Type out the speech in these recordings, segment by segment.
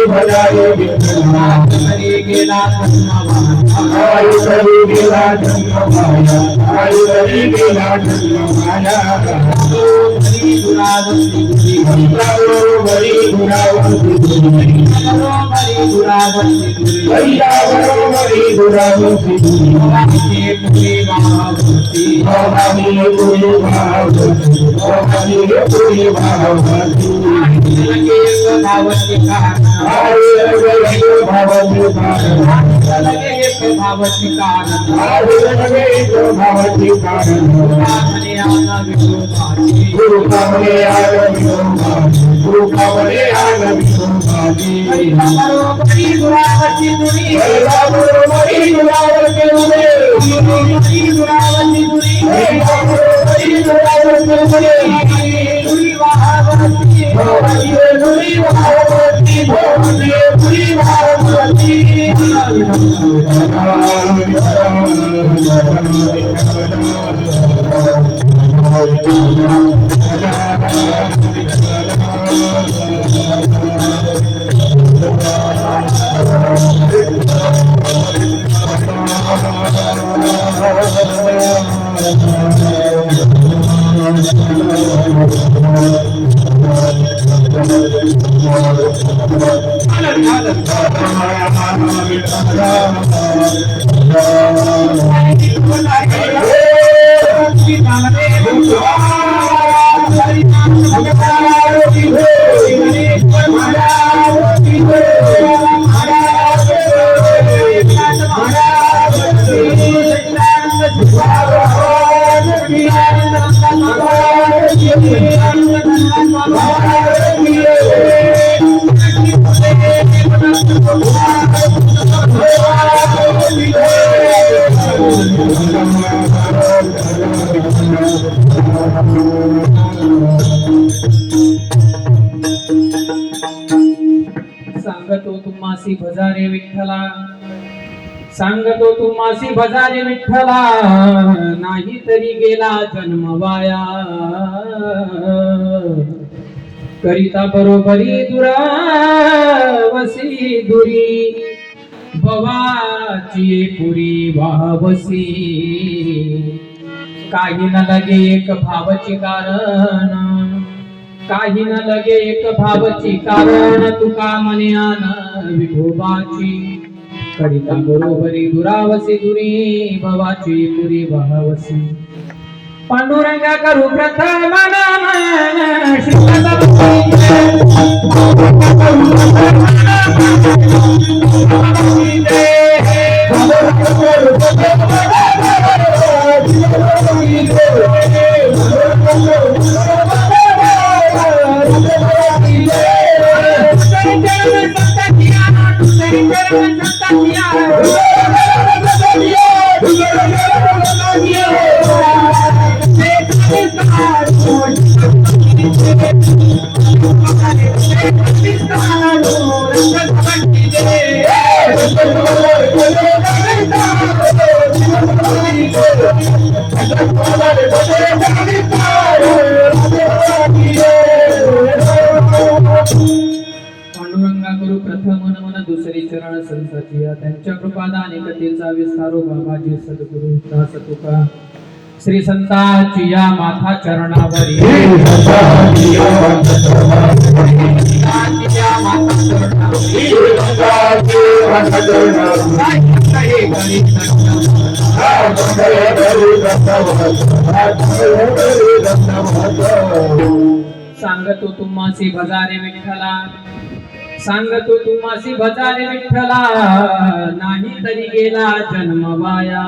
भजारे विठ्ठला हरी गेला जन्ममाया हरी गेला जन्ममाया हरी दुरावती हरी दुरावती सांगतो तुम्हासी भजारे विठ्ठला सांगतो तुम्हासी भजारे विठ्ठला नाही तरी गेला जन्म वाया करिता बरोबरी दुरावसी दुरी भवाची पुरी वाहवसी काही न लगे एक भावची कारण काही न लगे एक भावची कारण तुका मने आन विठोबाची करिता बरोबरी दुरावसी दुरी भवाची पुरी वाहवसी पांडुरंगा करू प्रथम गुरु प्रथम नमन दुसरी चरण संसतिया त्यांच्या कृपादाने कथेचा विस्तारो बाबाजी सद्गुरु दास तुका श्री संताची या माथा चरणावरी सांगतो तुम्हासी भजारे विठ्ठला सांगतो तुम्हासी भजारे विठ्ठला नाही तरी गेला जन्म वाया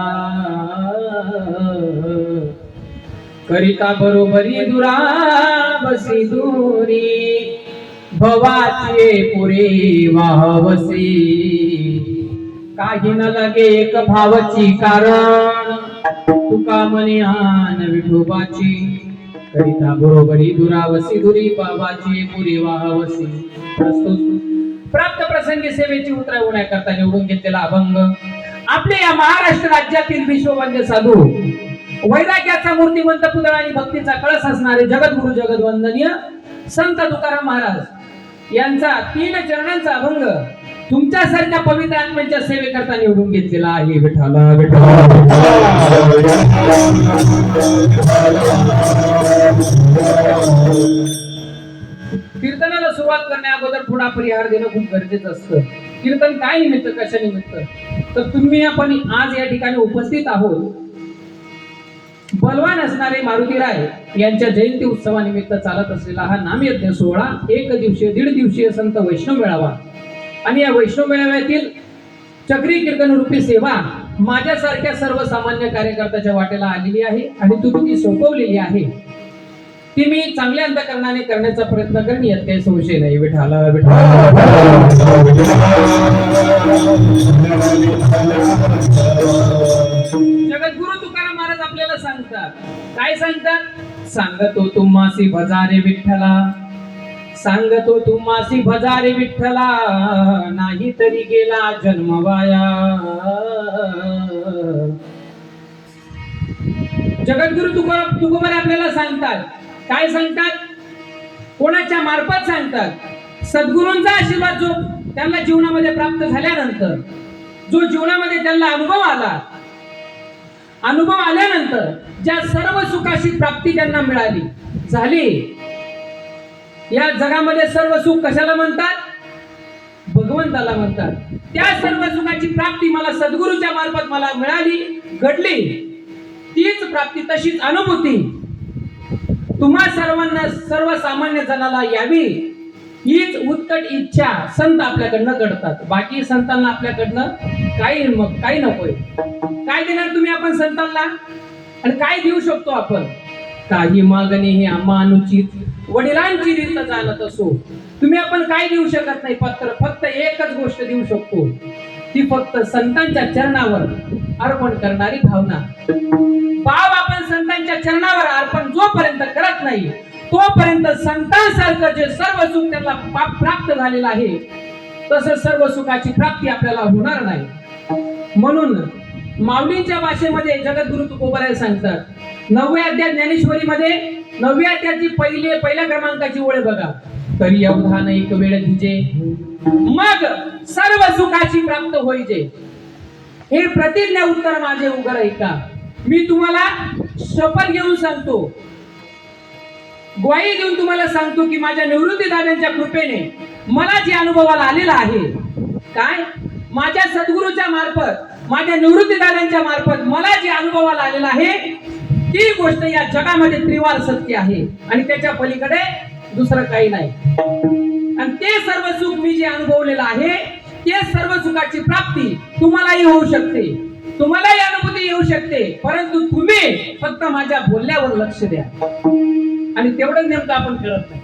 करिता बरोबरी दुरावसी दुरी भवाची पुरी वाहवसी काही न लगे एक भावची कारण तुका मने आन विठोबाची करिता बरोबरी दुरावसी दुरी बाबाची पुरी वाहवसी प्रस्तुत प्राप्त प्रसंगी सेवेची उतरवण्याकरता निवडून घेतलेला अभंग आपल्या या महाराष्ट्र राज्यातील विश्ववंद्य साधू वैराग्याचा मूर्तिमंत पुतळा आणि भक्तीचा कळस असणारे जगद्गुरु जगद्वंदनीय संत तुकाराम महाराज यांचा 3 चरणांचा अभंग तुमच्यासारख्या पवित्र आत्म्यांच्या सेवेकरता निवडून घेतलेला आहे. विठ्ठला विठ्ठला कीर्तनाला सुरुवात करण्या अगोदर थोडा परिहार देणं खूप गरजेचं असतं. कीर्तन काय निमित्त, कशा निमित्त? तर तुम्ही आपण आज या ठिकाणी उपस्थित आहोत बलवान असणारे मारुतीराय यांच्या जयंती उत्सवानिमित्त चालत असलेला हा नामयज्ञ सोहळा 1 दिवसीय 1.5 दिवसीय संत वैष्णव मेळावा. आणि या वैष्णव मेळाव्यातील चक्री कीर्तन रूपी सेवा माझ्यासारख्या सर्वसामान्य कार्यकर्त्याच्या वाटेला आलेली आहे आणि तुम्ही ती सोपवलेली आहे. ती मी चांगल्या अंतकरणाने करण्याचा प्रयत्न करेन, यात काही संशय नाही. विठ्ठला विठ्ठला जगद्गुरु तुकाराम महाराज आपल्याला सांगतात, काय सांगतात? सांगतो तुम्हासी भजारे विठ्ठला, सांगतो तुम्हासी भजारे विठ्ठला, नाही तरी गेला जन्म वाया. जगद्गुरु तुकोबार आपल्याला सांगतात, काय सांगतात? कोणाच्या मार्फत सांगतात? सद्गुरूंचा आशीर्वाद जो त्यांना जीवनामध्ये प्राप्त झाल्यानंतर, जो जीवनामध्ये त्यांना अनुभव आल्यानंतर ज्या सर्व सुखाची प्राप्ती त्यांना मिळाली झाली. या जगामध्ये सर्व सुख कशाला म्हणतात? भगवंताला म्हणतात. त्या सर्व सुखाची प्राप्ती मला सद्गुरूच्या मार्फत मला मिळाली, घडली. तीच प्राप्ती, तशीच अनुभूती तुम्हा सर्वांना, सर्वसामान्य जनाला यावी, हीच उत्कट इच्छा संत आपल्याकडनं घडतात. बाकी संतांना आपल्याकडनं काही नकोय. काय देणार तुम्ही आपण संतांना आणि काय देऊ शकतो आपण? काही मागणे हे आम्हा अनुचित, वडिलांची रीत जाणत असो. तुम्ही आपण काय देऊ शकत नाही. फक्त एकच गोष्ट देऊ शकतो, ती फक्त संतांच्या चरणावर अर्पण करणारी भावना. भाव आपण संतांच्या चरणावर अर्पण जोपर्यंत करत नाही तोपर्यंत संतांसारखं जे सर्व सुख त्यांना प्राप्त झालेलं आहे तसं सर्व सुखाची प्राप्ती आपल्याला होणार नाही. म्हणून माऊलींच्या भाषेमध्ये जगद्गुरु तुकोबाराय सांगतात, 9व्या अध्याय ज्ञानेश्वरीमध्ये 9व्या अध्यायाची पहिल्या क्रमांकाची ओळ बघा. तरी अवधान एक वेळ दिजे, मग सर्व सुखाची प्राप्त होईजे. हे प्रतिज्ञा उत्तर माझे उगर ऐका. मी तुम्हाला शपथ घेऊन सांगतो, ग्वाही देऊन तुम्हाला सांगतो की माझ्या निवृत्ती दादांच्या कृपेने मला जे अनुभवाला आलेला आहे, काय माझ्या सद्गुरूच्या मार्फत, माझ्या निवृत्ती दादांच्या मार्फत मला जे अनुभवाला आलेला आहे, ती गोष्ट या जगामध्ये त्रिवार सत्य आहे आणि त्याच्या पलीकडे दुसरं काही नाही. आणि ते सर्व सुख मी जे अनुभवलेलं आहे, ते सर्व सुखाची प्राप्ती तुम्हालाही होऊ शकते, तुम्हालाही अनुभूती येऊ शकते. परंतु तुम्ही फक्त माझ्या बोलण्यावर लक्ष द्या. आणि तेवढं नेमकं आपण करत नाही.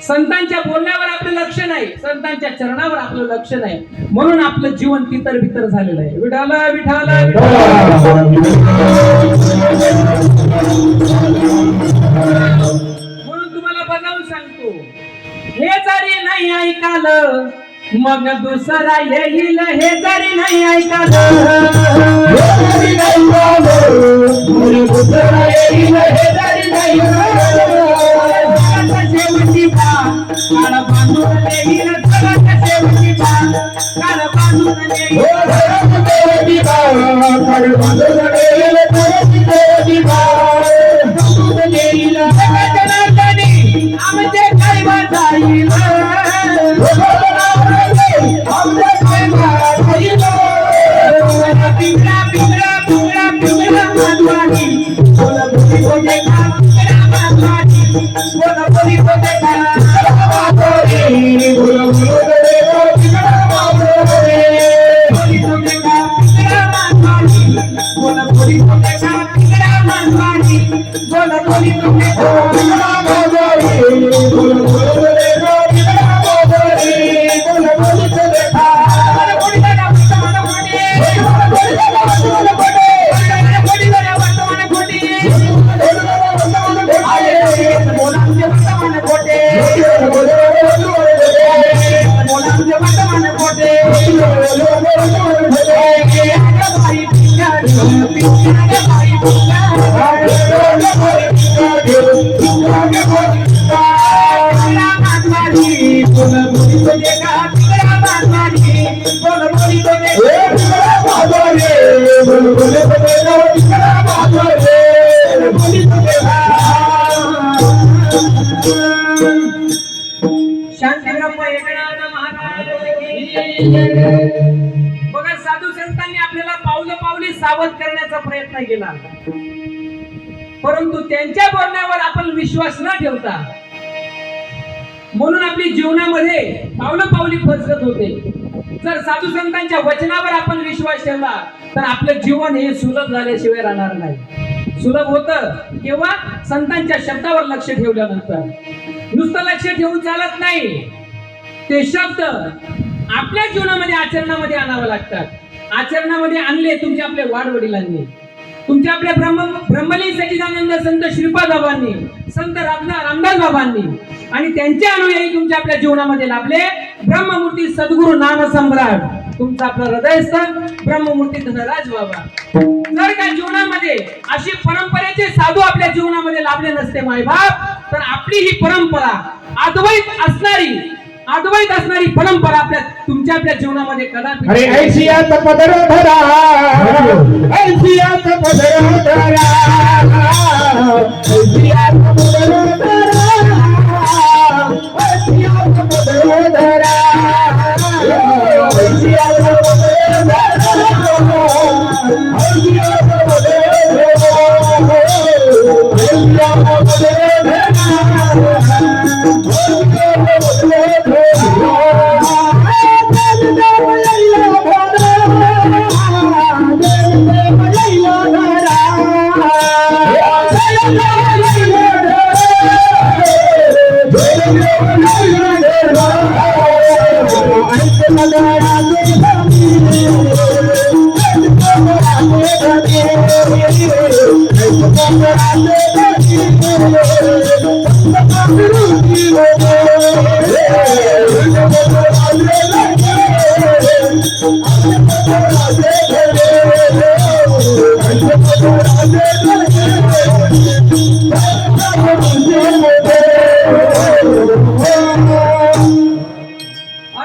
संतांच्या बोलण्यावर आपलं लक्ष नाही, संतांच्या चरणावर आपलं लक्ष नाही. म्हणून आपलं जीवन तितर बितर झालेलं आहे. विठाला विठाला म्हणून तुम्हाला बजावून सांगतो, हे जरी नाही ऐकालं मग दुसरा येईल. हे जरी नाही ऐकालं, हे जरी नाही ऐकालं, दुसरा येईल. हे जरी नाही शेवटी काळ बांधून येईल. शेवटी काळ बांधून येईल. आमचे काय वाजाईल, पिंगळा पिंगळा पिंगळा पिंगळा माधवानी, बोला बोली बोले खा माधवानी, बोला बोली बोले खा माधवानी, बोला बोली बोले खा बोली बोले खा पिंगळा माधवानी, बोला बोली बोले खा पिंगळा माधवानी, बोला बोली बोले खा पिंगळा माधवानी, बोला बोली बोले खा पिंगळा माधवानी, बोला बोली बोले खा Bye. शांतीब्रह्म एकनाथ महाराज की जय. बघा साधू संतांनी आपल्याला पावलं पावली सावध करण्याचा प्रयत्न केला, परंतु त्यांच्या बोलण्यावर आपण विश्वास न ठेवता म्हणून आपली जीवनामध्ये पावलं पावली फसगत होते. जर साधू संतांच्या वचनावर आपण विश्वास ठेवला तर आपलं जीवन हे सुलभ झाल्याशिवाय राहणार नाही. सुलभ होतं किंवा संतांच्या शब्दावर लक्ष ठेवल्यानंतर. नुसतं लक्ष ठेवून चालत नाही, ते शब्द आपल्या जीवनामध्ये आचरणामध्ये आणावे लागतात. आचरणामध्ये आणले तुमच्या आपल्या वाडवडिलांनी, तुमच्या आपल्या ब्रह्मलीन सच्चिदानंद संत श्रीपाद बाबांनी, संत रामदास बाबांनी आणि त्यांचे अनुयायी तुमच्या आपल्या जीवनामध्ये लाभले. ब्रह्ममूर्ती सद्गुरु नामसम्राट तुमचा आपला हृदयस्थ ब्रह्ममूर्ती धनराज बाबा. जर का जीवनामध्ये अशी परंपरेचे साधू आपल्या जीवनामध्ये लाभले नसते मायबाप, तर आपली ही परंपरा अद्वैत असणारी परंपरा तुमच्या आपल्या जीवनामध्ये कदापि. अरे ऐशियात पदर धरा, ऐशियात पदर धरा, ऐशियात पदर धरा, ऐशियात पदर धरा, ऐशियात पदर धरा, ऐशियात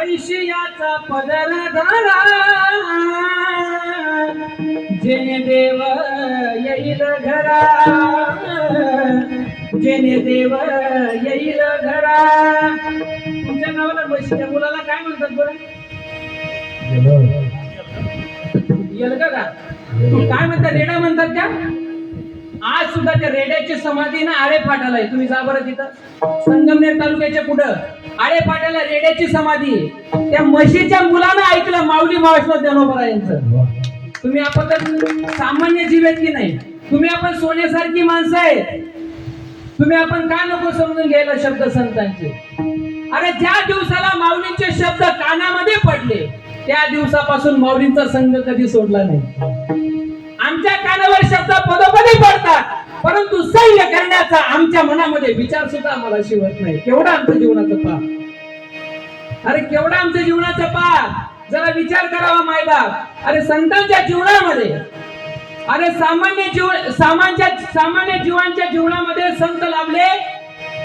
ऐशियाचा पदर धरा, जेने देव येईल घरा, जेने देव येईल घरा. तुमच्या नावाला बशीच्या मुलाला काय म्हणतात बरं? येलगा का? काय म्हणतात? रेडा म्हणतात का? आज सुद्धा त्या रेड्याची समाधी ना आळे फाटाला आहे. तुम्ही जा बरं तिथं, संगमनेर तालुक्याच्या पुढं आळे फाटाला रेड्याची समाधी आहे. त्या म्हशीच्या मुलानं ऐकलं माऊली महाराष्ट्र ज्ञानोबा यांचं. तुम्ही आपण तर सामान्य जीव आहेत की नाही? तुम्ही आपण सोन्यासारखी माणसं आहेत. तुम्ही आपण का नको समजून घ्यायला शब्द संतांचे? अरे ज्या दिवसाला माऊलींचे शब्द कानामध्ये पडले त्या दिवसापासून माऊलींचा संघ कधी सोडला नाही. आमच्या कानावर शब्द पदोपदी पडतात, परंतु सह्य करण्याचा आमच्या मनामध्ये विचार सुद्धा आम्हाला शिवत नाही. केवढा आमचं जीवनाचं पाप, अरे केवढा आमचं जीवनाचं पाप. जरा विचार करावा मायबाप. अरे संतांच्या जीवनामध्ये, अरे सामान्य जीवांच्या जीवनामध्ये संत लाभले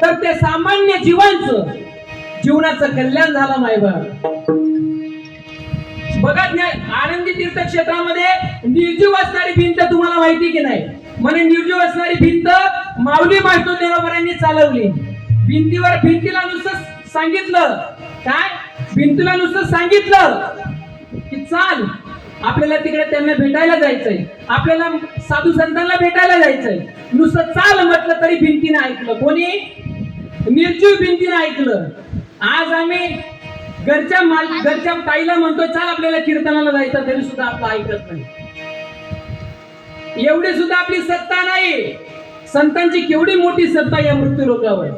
तर ते सामान्य जीवनाचं कल्याण झालं मायबाप. बघा आनंदी तीर्थक्षेत्रामध्ये निर्जीव असणारी भिंत तुम्हाला माहिती की नाही? म्हणे निर्जीव असणारी भिंत माऊली महाराज ज्ञानोबा चालवली. भिंतीला नुसतं सांगितलं काय? भिंतीला नुसतं सांगितलं की चाल, आपल्याला तिकडे त्यांना भेटायला जायचंय, आपल्याला साधू संतांना भेटायला जायचंय. नुसतं चाल म्हटलं तरी भिंतीने ऐकलं. कोणी? निर्जीव भिंतीने ऐकलं. आज आम्ही घरच्या ताईला म्हणतो चाल आपल्याला कीर्तनाला जायचं, तरी सुद्धा आपलं ऐकत नाही. एवढी सुद्धा आपली सत्ता नाही. संतांची केवढी मोठी सत्ता या मृत्यू लोकावर.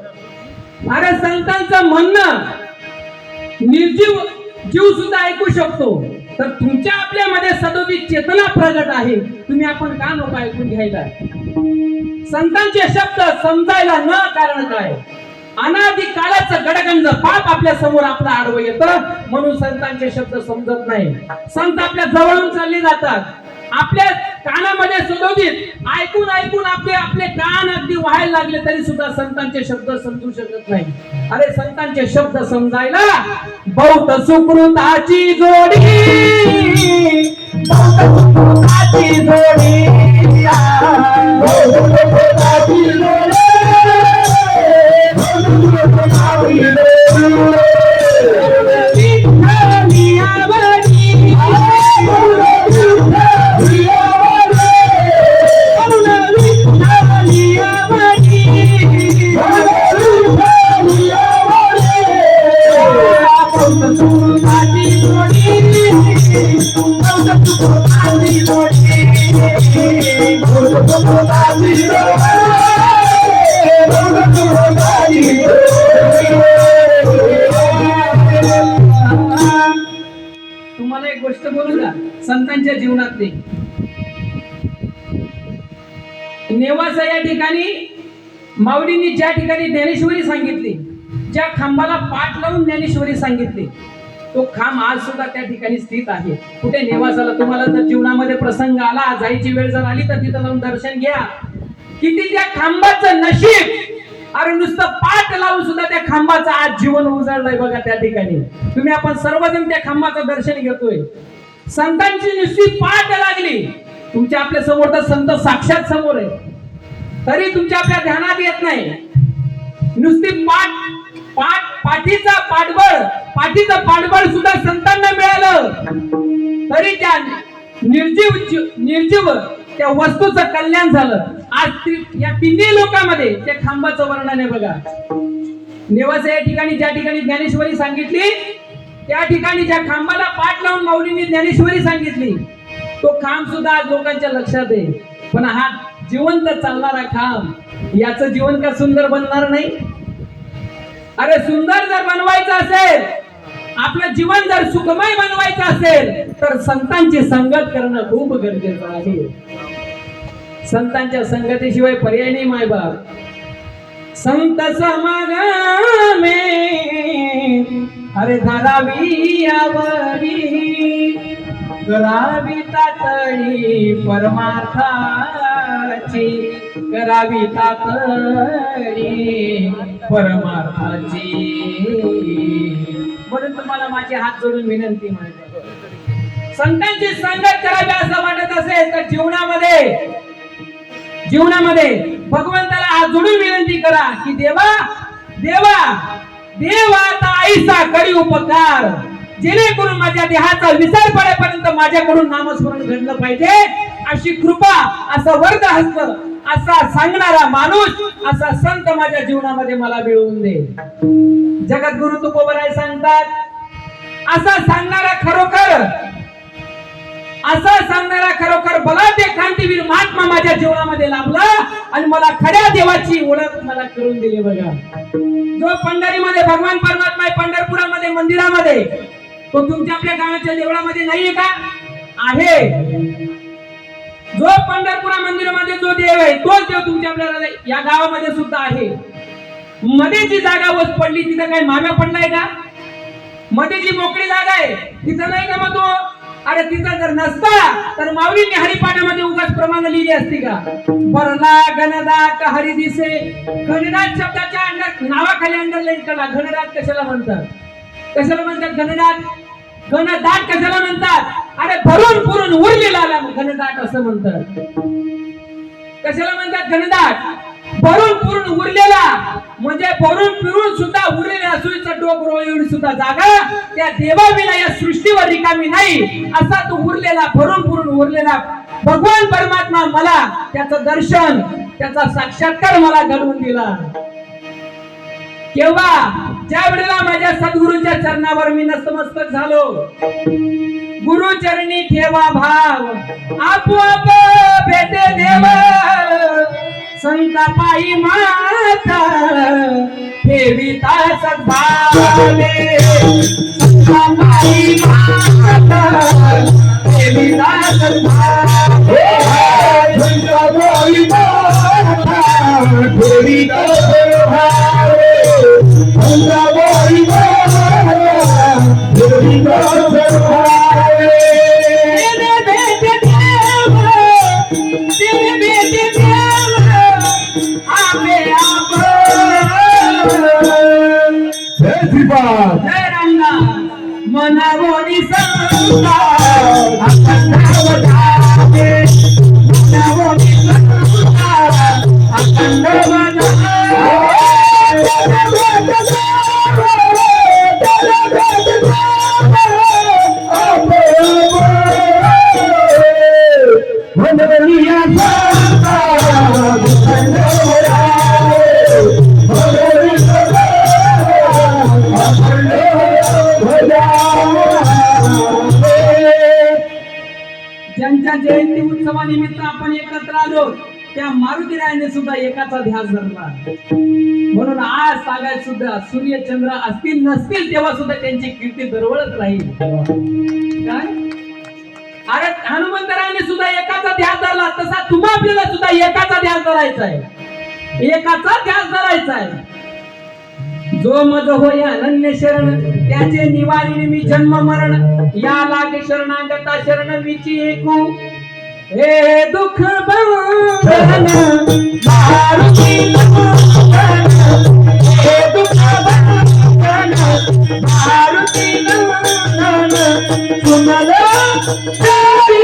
अरे संतांचं म्हणणं निर्जीव जीव सुद्धा ऐकू शकतो, तर तुमच्या आपल्यामध्ये सदोदी चेतना प्रगट आहे. तुम्ही आपण का नको ऐकून घ्यायला? संतांचे शब्द समजायला न कारण काय? अनादि काळाचं गडगंज पाप आपल्या समोर आपलं आडवं येतं, म्हणून संतांचे शब्द समजत नाही. संत आपल्या जवळून चालले जातात. आपल्या कानामध्ये सदोदित ऐकून ऐकून आपले आपले कान अगदी व्हायला लागले तरी सुद्धा संतांचे शब्द समजू शकत नाही. अरे संतांचे शब्द समजायला बहुत सुकृताची जोडी, बहुत सुकृताची जोडी, बहुत सुकृताची जोडी, तुम्हाला एक गोष्ट बोलू का संतांच्या जीवनातली. नेवासा या ठिकाणी माऊलींनी ज्या ठिकाणी ज्ञानेश्वरी सांगितली, ज्या खांबाला पाठ लावून ज्ञानेश्वरी सांगितली, तो खांब आज सुद्धा त्या ठिकाणी स्थित आहे. कुठे नेवासाला. तुम्हाला जर जीवनामध्ये प्रसंग आला, जायची वेळ जर आली तर तिथं जाऊन दर्शन घ्या. किती त्या खांबाचं नशीब. अरे नुसतं पाठ लावून सुद्धा त्या खांबाचं आज जीवन उजळलंय बघा त्या ठिकाणी. तुम्ही आपण सर्वजण त्या खांबाचं दर्शन घेतोय. संतांची नुसती पाठ लागली. तुमच्या आपल्या समोर तर संत साक्षात समोर आहे, तरी तुमच्या आपल्या ध्यानात येत नाही. नुसती पाठीचं पाठबळ सुद्धा संतांना मिळालं, तरी त्या निर्जीव त्या वस्तूचं कल्याण झालं. आज या तिन्ही लोकांमध्ये त्या खांबाचं वर्णन आहे बघा. नेवासा या ठिकाणी ज्या ठिकाणी ज्ञानेश्वरी सांगितली, त्या ठिकाणी ज्या खांबाला पाठ लावून माऊलींनी ज्ञानेश्वरी सांगितली, तो खांब सुद्धा आज लोकांच्या लक्षात आहे. पण हा जिवंत चालणारा खांब, याचं जीवन का सुंदर बनणार नाही? अरे सुंदर जर बनवायचं असेल, आपलं जीवन जर सुखमय बनवायचं असेल, तर संतांची संगत करणं खूप गरजेचं आहे. संतांच्या संगतीशिवाय पर्याय नाही मायबाप. संत समागमे अरे धरावी आवडी, करावी तातडी परमार्थाची, करावी तातडी परमार्थाची. म्हणून तुम्हाला माझे हात जोडून विनंती माहिती, संतांची संगत करावी असं वाटत असेल तर जीवनामध्ये भगवंताला हात जोडून विनंती करा की देवा आता आईचा करी उपकार, जेणेकरून माझ्या देहाचा विसर पडेपर्यंत माझ्याकडून नामस्मरण घडलं पाहिजे. अशी कृपा, असं वरद हस्त, असा सांगणारा माणूस, असा संत माझ्या जीवनामध्ये मला मिळवून दे. जगद्गुरु तुकोबराय सांगतात, असा सांगणारा खरोखर बलाढ्य क्रांतीवीर महात्मा माझ्या जीवनामध्ये लाभला आणि मला खऱ्या देवाची ओळख मला करून दिली बघा. जो पंढरीमध्ये भगवान परमात्मा आहे, पंढरपुरामध्ये मंदिरामध्ये, तो तुमच्या आपल्या गावाच्या देवळामध्ये नाहीये का? आहे. जो पंढरपुरा मंदिरामध्ये जो देव आहे, तोच देव तुमच्या आपल्या या गावामध्ये सुद्धा आहे. मध्ये जी जागा वस पडली तिथं काय माव्या पडलाय का? मध्ये जी मोकळी जागा आहे तिथं नाही का मग तो? अरे तिथं जर नसता तर माऊलींनी हरिपाठामध्ये उगाच प्रमाण लिहिली असती का? बरला गणदाट हरी दिसे. गणदाट शब्दाच्या नावाखाली अंडरलाईन करा. गणदाट कशाला म्हणतात? गणदाट कशाला म्हणतात? अरे भरून पुरून उरलेला घनदाट असं म्हणतात. कशाला म्हणतात घनदाट? भरून पुरून उरलेला, म्हणजे भरून पिरून सुद्धा उरलेल्या सुईचा डोंगर एवढी सुद्धा जागा त्या देवाविना या सृष्टीवर रिकामी नाही. असा तो उरलेला, भरून पुरून उरलेला भगवान परमात्मा मला त्याचं दर्शन, त्याचा साक्षात्कार मला घडवून दिला. केव्हा? ज्या वेळेला माझ्या सद्गुरूंच्या चरणावर मी नतमस्तक झालो. गुरु चरणी ठेवा भाव, आपोआप भेटे देव. संता पायी माता ठेविता सद्भावे. संता पायी माता ठेविता सद्भावे. संता पायी माता ठेविता सद्भावे. संताबाई माता ठेविता सद्भावे. श्रीपाद जय रामनाथ मनावोनी संता अखंड वधावे मनावोनी संता अखंड ज्यांच्या जयंती उत्सवानिमित्त आपण एकत्र आलो त्या मारुतीरायाने सुद्धा एकाचा ध्यास धरला. म्हणून आज सांगायचं सुद्धा सूर्यचंद्र असतील नसतील तेव्हा सुद्धा त्यांची कीर्ती दरवळत राहील. काय अरे हनुमंतरायाने सुद्धा एकाचा ध्यास धरला तसा तुम्हा आपल्याला सुद्धा एकाचा ध्यास धरायचा आहे. एकाचा ध्यास धरायचा आहे. जो मज होय अनन्य शरण त्याचे निवारिणी मी जन्म मरण या लागे शरणागता शरण मीची ऐकू हे दुःख बंधन मारुती नंदन हे दुःख बंधन मारुती नंदन तुम्हाला तरी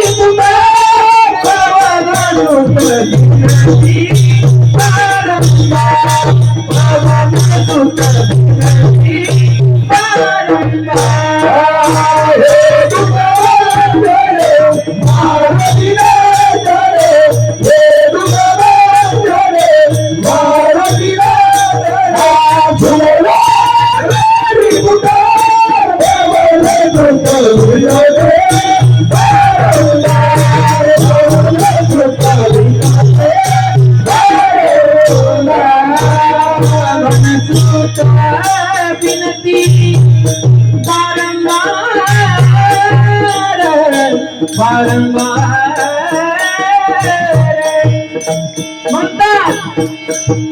म्हणतात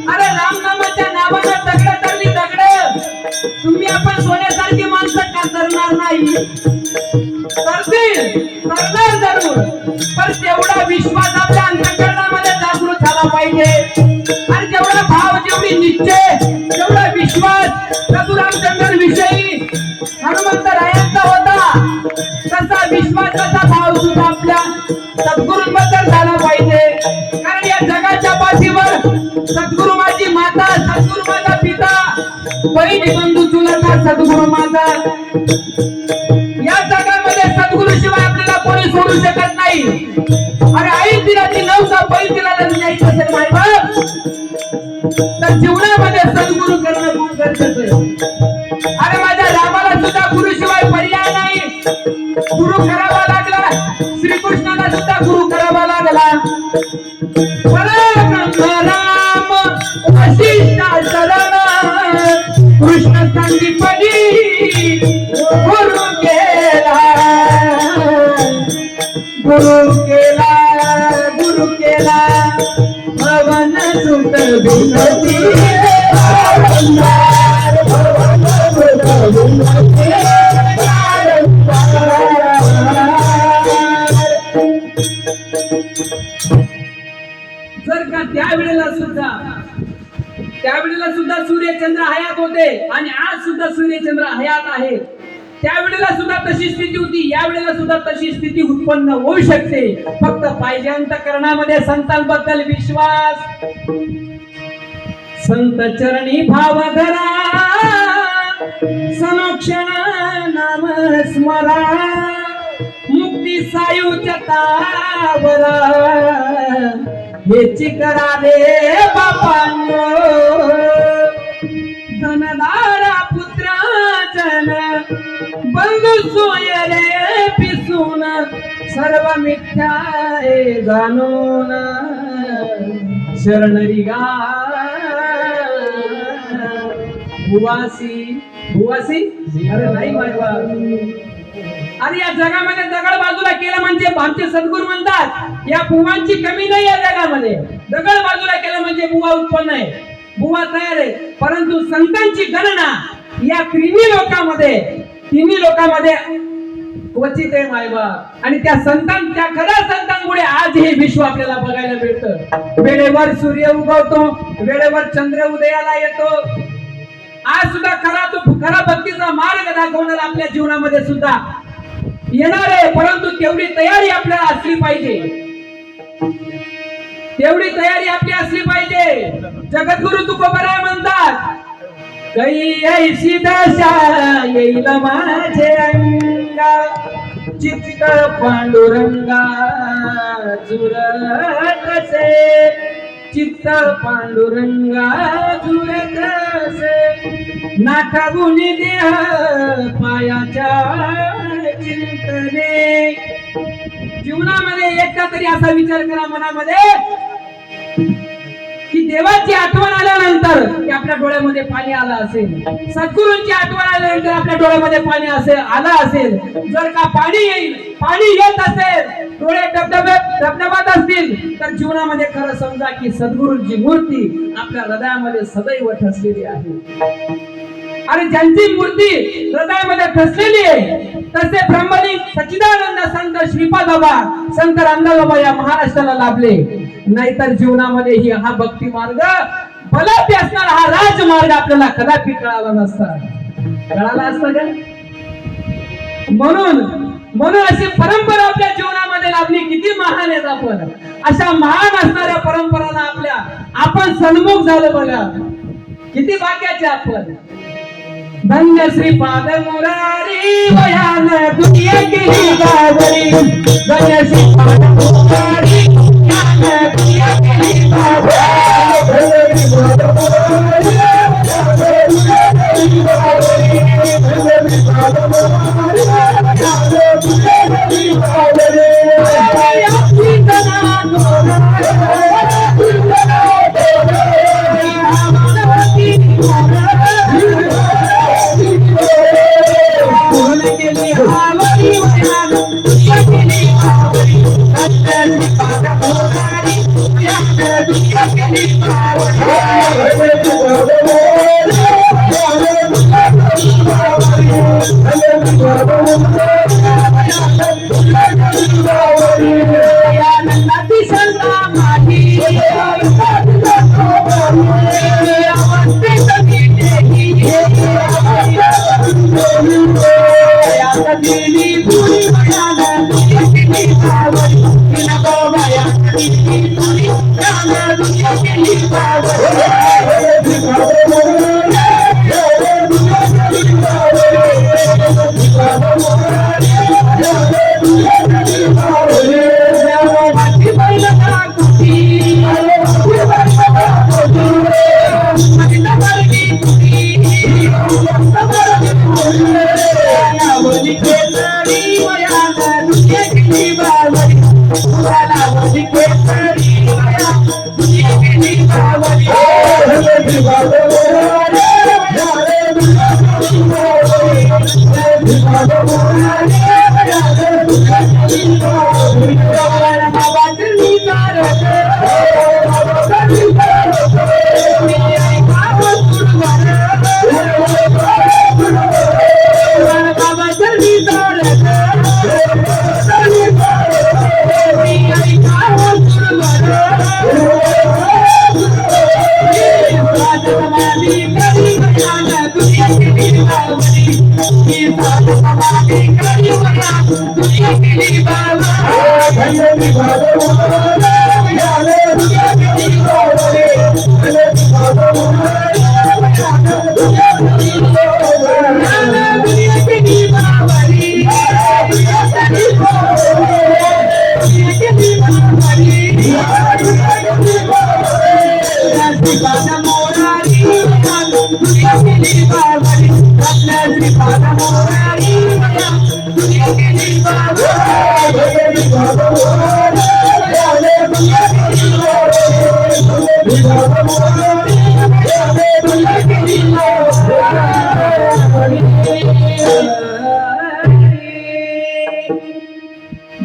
अरे रामनामाच्या नावानं दगड तरली दगड तुम्ही आपण सोन्यासारखी माणसं का करणार नाही करणार जरूर पण तेवढा विश्वास आपल्या अंतःकरणामध्ये जागृत झाला पाहिजे. आणि जेवढा भाव जेवढी निश्चय जेवढा विश्वास प्रभू रामचंद्र विषयी हनुमंतरायांचा होता तसा विश्वासाचा भाव सुद्धा आपल्या सद्गुरूंबद्दल झाला पाहिजे. कारण या जगाच्या पाठीवर सद्गुरू माझी माता सद्गुरू माझा पिता बहिणी बंधू चुलता सद्गुरू माझा या जगामध्ये सद्गुरू शिवाय आपल्याला कोणी सोडू शकत नाही. अरे आई तिला ती नव्हता बैल तिला न्यायचं असेल माय बाप तर जीवनामध्ये सद्गुरू करणं खूप गरजेचं आहे. अरे माझ्या रामाला सुद्धा गुरुशिवाय पर्याय नाही. गुरु करावा लागला श्रीकृष्णाला सुद्धा गुरु करावा लागला. राम वशिष्ठा शरण कृष्ण संदीपनी गुरु केला गुरु केला भवन सुत विनती जर का त्यावेळेला सुद्धा सूर्यचंद्र हयात होते आणि आज सुद्धा सूर्यचंद्र हयात आहे. त्यावेळेला सुद्धा तशी स्थिती होती यावेळेला सुद्धा तशी स्थिती उत्पन्न होऊ शकते. फक्त पाहिजे अंतःकरणामध्ये संतांबद्दल विश्वास. संत चरणी भाव धरा सनोक्षण नाम स्मरा मुक्ती सायुचतावरा हेची करा रे बापांनो धनदारा पुत्र जन बंधू सोय रे पिसून सर्व मिथ्या जाणून शरणरी गा भुवासी अरे नाही बाबा. अरे या जगामध्ये दगड बाजूला केलं म्हणजे आमचे सद्गुरू म्हणतात या बुवांची कमी नाही या जगामध्ये. दगड बाजूला केलं म्हणजे बुवा उत्पन्न आहे बुवा तयार आहे. परंतु संतांची गणना या तिन्ही लोकांमध्ये क्वचित आहे मायबा. आणि त्या संतांच्या खऱ्या संतांमुळे आज हे विश्व आपल्याला बघायला मिळतं. वेळेवर सूर्य उगवतो वेळेवर चंद्र उदयाला येतो आज सुद्धा खरा भक्तीचा मार्ग दाखवणार आपल्या जीवनामध्ये सुद्धा येणार आहे, परंतु तेवढी तयारी आपल्याला असली पाहिजे. तेवढी तयारी आपली असली पाहिजे. जगद्गुरु तुकोबराय म्हणतात, कै ऐशी दशा येईल माझे अंगा, चित्त पांडुरंगा झुरतसे, चित्त पांडुरंगा झुरतसे, नाठागुनी देह पायाच्या चिंतने. जीवनामध्ये एकदा तरी असा विचार करा मनामध्ये की देवाची आठवण आल्यानंतर की आपल्या डोळ्यामध्ये पाणी आलं असेल, सद्गुरूंची आठवण आल्यानंतर आपल्या डोळ्यामध्ये पाणी आलं असेल. जर का पाणी येत असेल, डोळे धबधबत असतील, तर जीवनामध्ये खरं समजा की सद्गुरूंची मूर्ती आपल्या हृदयामध्ये सदैव ठसलेली आहे. आणि ज्यांची मूर्ती हृदयामध्ये ठसलेली आहे तसे ब्रह्मलिंग सच्चिदानंद संत श्रीपाद बाबा, संत रामदास बाबा या महाराष्ट्राला लाभले. नाहीतर जीवनामध्ये हा भक्ती मार्ग भलापी असणारा हा राजमार्ग आपल्याला कदापि कळाला नसता. कळाला असता का? म्हणून अशी परंपरा आपल्या जीवनामध्ये लाभली. किती महान आहेत आपण. अशा महान असणाऱ्या परंपरांना आपण सन्मुख झालो बघा. किती भाग्याचे आपण. धन्य श्रीपाद मुरारी वयान दुनिया केली बाबरी, धन्य श्रीपाद मुरारी वयान दुनिया केली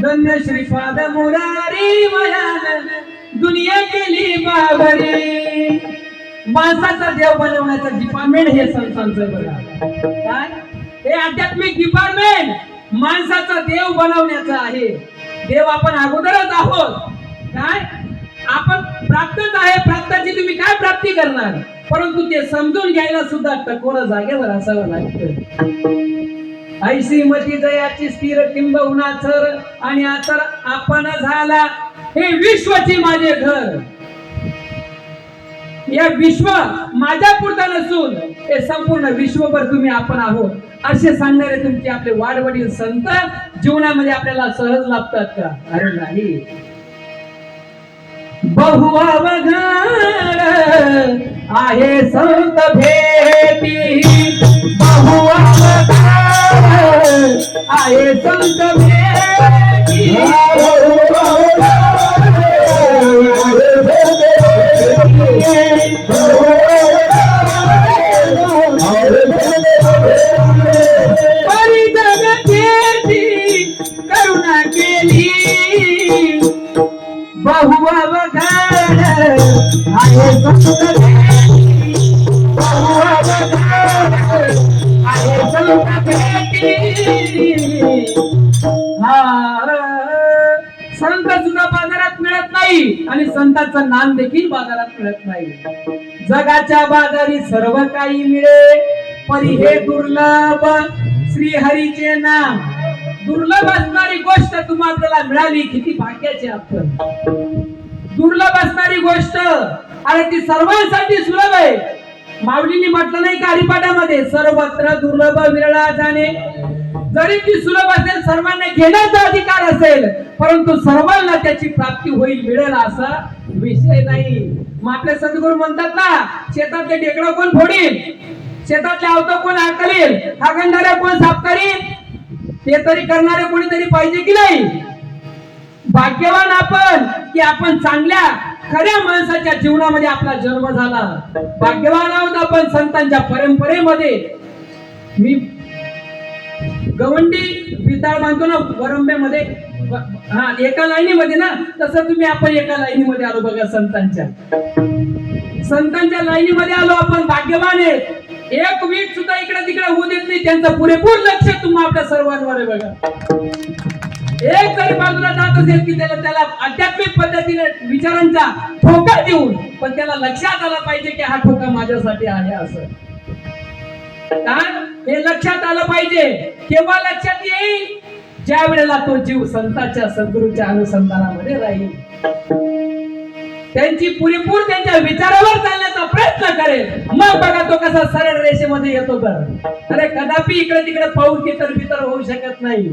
धन्य श्रीपाद मुरारी वयान दुनिया केली बाबरी. माणसाचा देव बनवण्याचं डिपार्टमेंट हे संतांचं बघा. काय हे आध्यात्मिक डिपार्टमेंट माणसाचा देव बनवण्याचं आहे. देव आपण अगोदरच आहोत. काय आपण प्राप्तच आहे. प्राप्ताची तुम्ही काय प्राप्ती करणार. परंतु ते समजून घ्यायला सुद्धा टकोर जागेवर असावं लागतं. ऐशी मती जयाची स्थिर किंबहुना थर आणि आता आपण झाला हे विश्वची माझे घर. या विश्व माझ्या पुरता नसून हे संपूर्ण विश्वभर तुम्ही आपण आहोत असे सांगणारे तुमचे आपले वाडवडील संत जीवनामध्ये आपल्याला सहज लाभतात का? अरे नाही. बहुअवघड आहे संत भेटी, बहुअवघड आहे संत भेटी. परी जगतेची करुणा केली, बहुअवघड आहे संत भेटी, बहुअवघड आहे संत भेटी. संत सुद्धा बाजारात मिळत नाही आणि संतांचं नाम देखील बाजारात मिळत नाही. जगाच्या बाजारी सर्व काही मिळे, परी हे दुर्लभ श्रीहरीचे नाम. दुर्लभ असणारी गोष्ट तुम्हाला आपल्याला मिळाली, किती भाग्याचे आपण. दुर्लभ असणारी गोष्ट आणि ती सर्वांसाठी सुलभ आहे. माऊलींनी म्हटलं नाही का हरिपाठामध्ये, सर्वत्र दुर्लभ विरळा जाणे. जरी ती सुलभ असेल, सर्वांना घेण्याचा अधिकार असेल, परंतु सर्वांना त्याची प्राप्ती होईल, मिळेल असा विषय नाही. मग आपले सद्गुरू म्हणतात ना, शेतातले ढेकळं कोण फोडील, शेतातले आवतं कोण हाकलील, हागणदाऱ्या कोण साफ करील, ते तरी करणारे कोणीतरी पाहिजे की नाही. भाग्यवान आपण की आपण चांगल्या खऱ्या माणसाच्या जीवनामध्ये आपला जन्म झाला. भाग्यवान आहोत आपण संतांच्या परंपरेमध्ये. मी गवंडी विताळ मानतो ना वरंब्यामध्ये, एका लाईनीमध्ये ना, तसं तुम्ही आपण एका लाईनीमध्ये आलो बघा. संतांच्या लाईनीमध्ये आलो आपण. भाग्यवान आहे. एक वीट सुद्धा इकडे तिकडे होऊ देत नाही. त्यांचं पुरेपूर लक्ष तुम्हा आपल्या सर्वांवर आहे बघा. एक जरी बाजूला जात असेल की त्याला आध्यात्मिक पद्धतीने विचारांचा ठोका देऊन, पण त्याला लक्षात आलं पाहिजे की हा ठोका माझ्यासाठी आहे असं. हे लक्षात आलं पाहिजे. केव्हा लक्षात येईल? ज्या वेळेला तो जीव संतांच्या सद्गुरूच्या अनुसंधानामध्ये राहील, त्यांची पुरेपूर त्यांच्या विचारावर चालण्याचा प्रयत्न करेल, मग बघा तो कसा सरळ रेषेमध्ये येतो. तर अरे कदापि इकडे तिकडे पाऊल तितर बितर होऊ शकत नाही.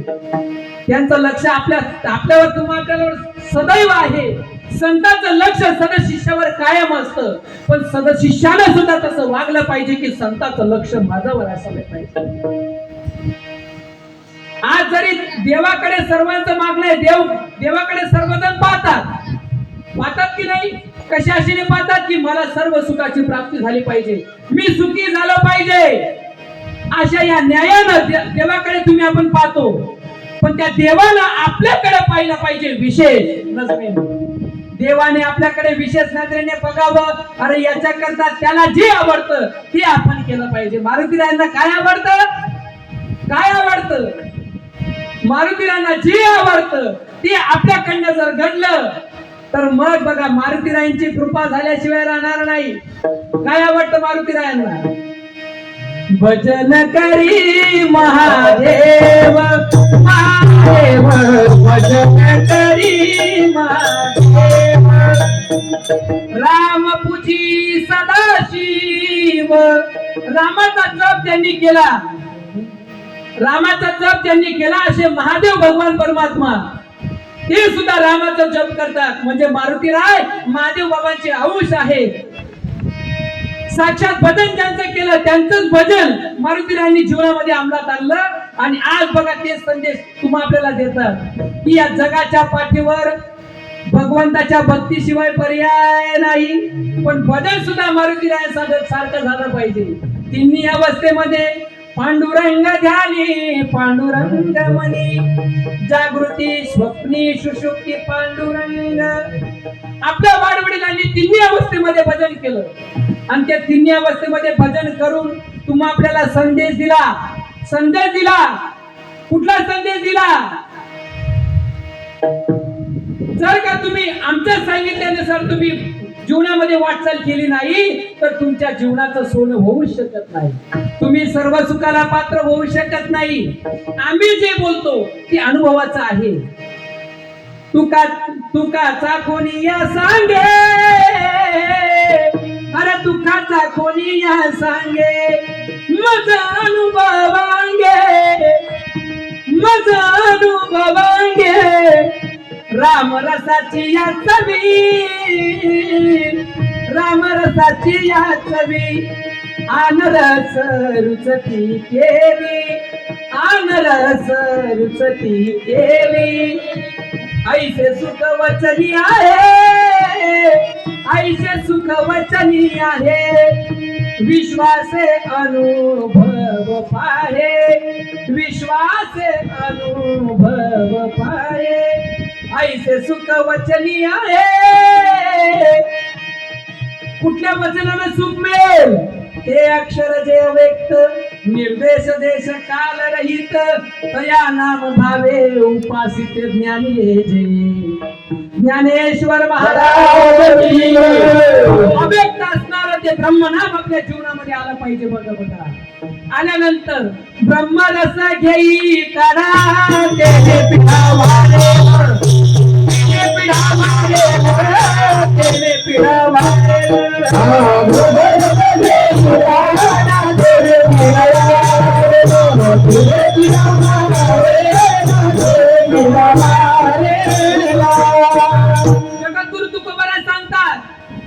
त्यांचं लक्ष आपल्यावर तुम्हा आपल्यावर सदैव आहे. संतांचं लक्ष सदशिष्यावर कायम असतं, पण सदशिष्यानं सुद्धा तसं वागलं पाहिजे की संतांचं लक्ष माझ्यावर असायला पाहिजे. आज जरी देवाकडे सर्वांचं मागणं आहे, देवाकडे सर्वजण पाहतात की नाही? कशा आशेने पाहतात की मला सर्व सुखाची प्राप्ती झाली पाहिजे, मी सुखी झालो पाहिजे, अशा या न्यायानं देवाकडे तुम्ही आपण पाहतो. पण त्या देवानं आपल्याकडे पाहिलं पाहिजे विशेष नजरेने. देवाने आपल्याकडे विशेष नजरेने बघावं. अरे याच्याकरता त्याला जे आवडतं ते आपण केलं पाहिजे. मारुतीरायांना काय आवडतं? काय आवडतं? मारुतीरायांना जे आवडतं ते आपल्याकडनं जर घडलं तर मग बघा मारुतीरायांची कृपा झाल्याशिवाय राहणार नाही. काय आवडतं मारुतीरायांना? भजन करी महादेव महादेव, भजन करी महादेव, राम पूजी सदाशिव. रामाचा जप त्यांनी केला, रामाचा जप त्यांनी केला. असे महादेव भगवान परमात्मा ते सुद्धा रामाचा जप करतात. म्हणजे मारुतीराय महादेव बाबांचे अंश आहेत. साक्षात भजन ज्यांचं केलं त्यांचंच भजन मारुतीरायांनी जीवनामध्ये अंमलात आणलं. आणि आज बघा तेच संदेश तुम्हा आपल्याला देतात की या जगाच्या पाठीवर भगवंताच्या भक्तीशिवाय पर्याय नाही, पण भजन सुद्धा मारुतीरायांसारखं झालं पाहिजे. तिन्ही अवस्थेमध्ये पांडुरंग ध्यानी पांडुरंग मनी, जागृती स्वप्नी सुषुप्ती पांडुरंग. आपल्या वाडवडिलांनी तिन्ही अवस्थेमध्ये भजन केलं आणि त्या तिन्ही अवस्थेमध्ये भजन करून तुम्हा आपल्याला संदेश दिला. संदेश दिला. कुठला संदेश दिला? जर का तुम्ही आमच्या सांगितल्यानुसार तुम्ही जीवनामध्ये वाटचाल केली नाही तर तुमच्या जीवनाचं सोनं होऊ शकत नाही. तुम्ही सर्व सुखाला पात्र होऊ शकत नाही. आम्ही जे बोलतो ते अनुभवाचं आहे. तुकाचा कोणी या सांगे, अरे दुःखाचा कोणी या सांगे, माझा अनुभवांगे, माझा अनुभवांगे, राम रसाची या चवी, राम रसाची या चवी, आनरस रुचती केली, आनरस रुचती केली. ऐसे सुख वचनी आहे, ऐसे सुख वचनी आहे, विश्वासे अनुभव पाहे, विश्वासे अनुभव पाहे. ऐसे सुख वचनी आहे. कुठल्या वचनानं सुख मिळेल? ते अक्षर जे व्यक्त, निर्देश देश काल रहित, तया नाम भावे उपासित ज्ञानी जे. ज्ञानेश्वर महाराज अव्यक्त असणार ते ब्रह्मनाम आपल्या जीवनामध्ये आलं पाहिजे. बघा आल्यानंतर ब्रह्मरस घेई करा, तेने पिढावारे, तेने पिढावारे, तेने पिढावारे. जगद्गुरु तुकोबाराय सांगतात,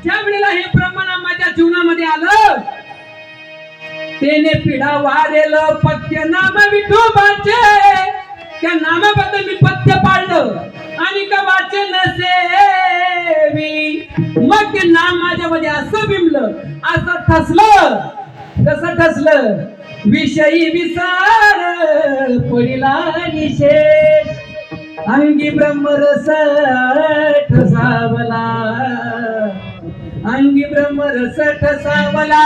ज्या वेळेला हे ब्रह्मनाम माझ्या जीवनामध्ये आलं, तेने पिढा वारेल पथ्य नाम विठोबाचे. त्या नामाबद्दल मी पथ्य पाळलं आणि का वाचन सेवी. मग ते नाम माझ्यामध्ये असं बिंबलं, असं ठसलं. कसं ठसलं? विषयी विसार पडिला निशेष, अंगी ब्रह्मरस ठसावला, अंगी ब्रह्मरस ठसावला.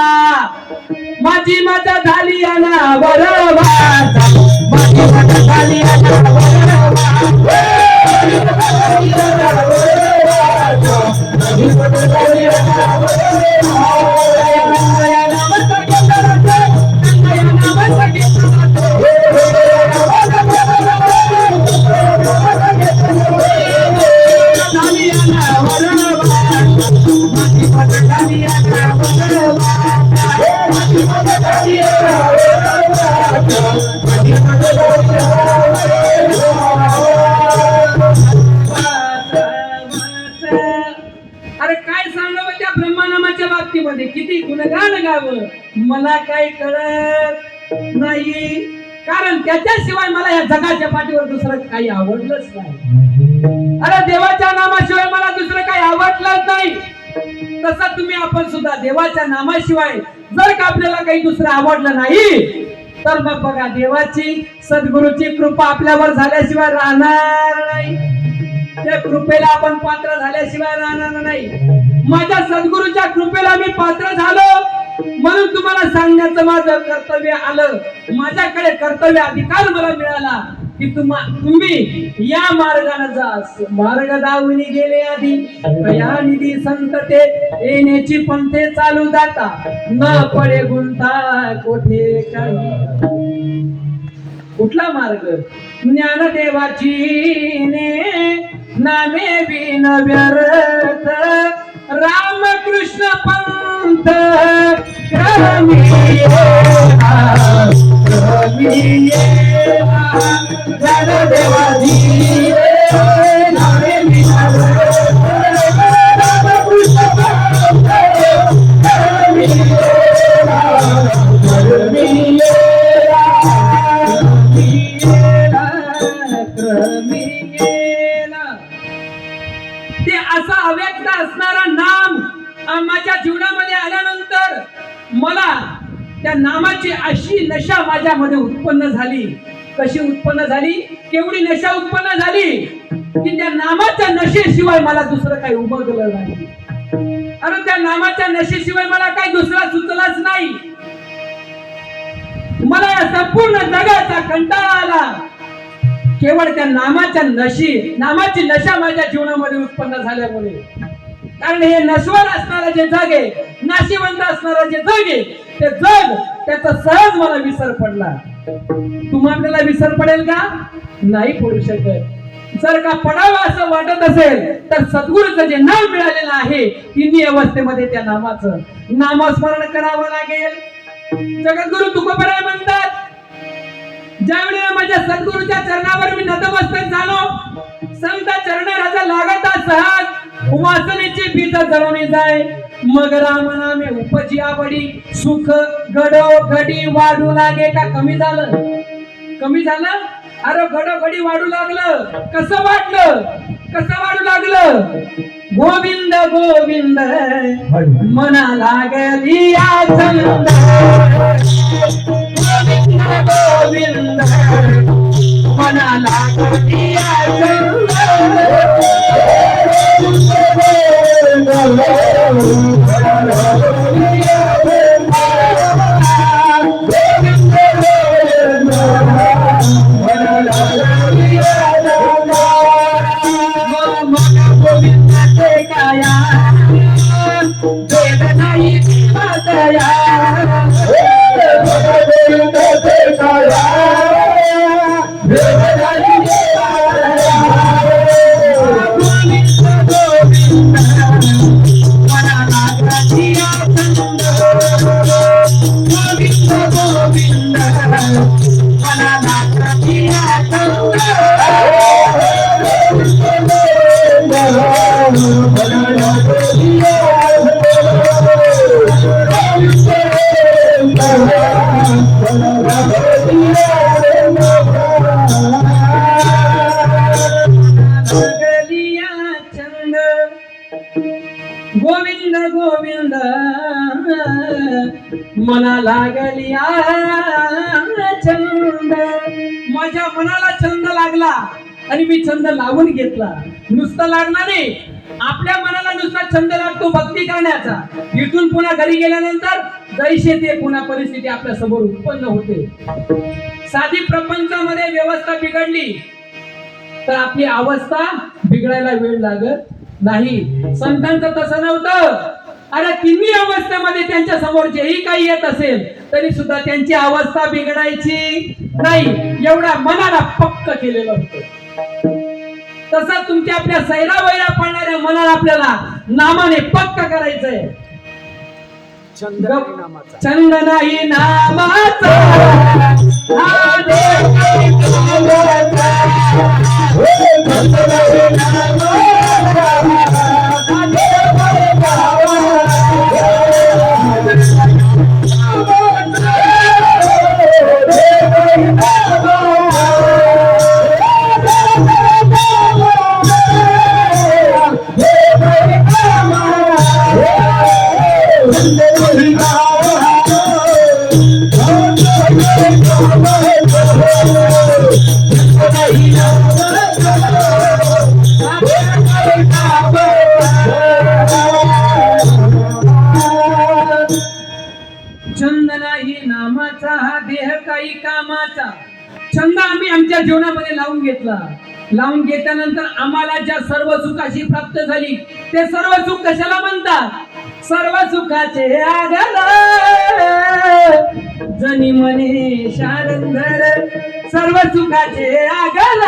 माझी मजा झाली अनावरवा, माझी मजा झाली किती गुणगान गावं, मला काही कळत नाही. कारण त्याच्याशिवाय मला या जगाच्या पाठीवर दुसरं काही आवडलंच नाही. अरे देवाच्या नामाशिवाय मला दुसरं काही आवडलंच नाही. तसं तुम्ही आपण सुद्धा देवाच्या नामाशिवाय जर का आपल्याला काही दुसरं आवडलं नाही तर मग बघा देवाची सद्गुरूची कृपा आपल्यावर झाल्याशिवाय राहणार नाही. त्या कृपेला आपण पात्र झाल्याशिवाय राहणार नाही. माझ्या सद्गुरूच्या कृपेला मी पात्र झालो म्हणून तुम्हाला सांगण्याचं माझं कर्तव्य आलं. माझ्याकडे कर्तव्य अधिकार मला मिळाला की तुम्ही या मार्गाने जा. मार्ग दावणी गेले आधी या निधी संतते, येण्याची पंथे चालू जाता, न पडे गुंता कोठे काही. कुठला मार्ग? ज्ञानदेवाची ने नामे बिन व्यर्थ, रामकृष्ण पंथ क्रमियेला, ज्ञानदेवाची नामे बिन रामकृष्ण पंथ ते असा अव्यक्त असणारा नाम माझ्या जीवनामध्ये आल्यानंतर मला त्या नामाची अशी नशा माझ्यामध्ये उत्पन्न झाली. कशी उत्पन्न झाली? केवढी नशा उत्पन्न झाली की त्या नामाच्या नशेशिवाय मला दुसरं काही उमगलं नाही. अरे त्या नामाच्या नशेशिवाय मला काही दुसरा सुचलाच नाही. मला या संपूर्ण जगाचा कंटाळा आला. केवळ त्या नामाची नशा माझ्या जीवनामध्ये उत्पन्न झाल्यामुळे. कारण हे नश्वर असणारं जे जग आहे, नाशिवंत असणारं जे जग आहे, ते जग त्याचा सहज मला विसर पडला. तुम्हाला विसर पडेल का? नाही पडू शकत. जर का पडावं असं वाटत असेल तर सद्गुरूचं जे नाव मिळालेलं आहे तिन्ही अवस्थेमध्ये त्या नामाचं नामस्मरण करावं लागेल. जगद्गुरु तुकोबराय म्हणतात, ज्यावेळेला माझ्या सद्गुरूच्या चरणावर मी नतमस्तक झालो, संत चरण राजा लागता सहज वासनेची बीज जळवली जाय, मग राम नामे उपजी आवडी, सुख घडोघडी वाढू लागे. का कमी झालं? कमी झालं? अरे घडोघडी वाढू लागलं. कसं वाढलं? कसं वाढू लागलं? गोविंद गोविंद मना लागली या छंद, गोविंद गोविंद मना लागली या छंद. गोविंद गोविंद मना लागली छंद. माझ्या मनाला छंद लागला आणि मी छंद लावून घेतला. नुसतं लागणार नाही, आपल्या मनाला नुसता छंद लागतो भक्ती करण्याचा. इथून पुन्हा घरी गेल्यानंतर जैसे ते पुन्हा परिस्थिती आपल्या समोर उत्पन्न होते. साधी प्रपंचामध्ये व्यवस्था बिघडली तर आपली अवस्था बिघडायला वेळ लागत नाही. संतांचं तसं नव्हतं. अरे तिन्ही अवस्थेमध्ये त्यांच्या समोर जेही काही येत असेल तरी सुद्धा त्यांची अवस्था बिघडायची नाही, एवढा मनाला पक्क केलेलं होतं. तसं तुमच्या आपल्या सैरा वैरा पडणाऱ्या मनाला आपल्याला नामाने पक्क करायचंय. छंद नाही नामाचा, हा देव काही नामाचा. छंद नाही नामाचा, हा देव काही छंद नाही नामाचा, हा देह काही कामाचा. छंद आम्ही आमच्या जीवनामध्ये लावून घेतला. लावून घेतल्यानंतर आम्हाला ज्या सर्व सुखाची प्राप्त झाली ते सर्व सुख कशाला म्हणतात? सर्व सुखाचे आगल जनी मने शारंधर, सर्व सुखाचे आगल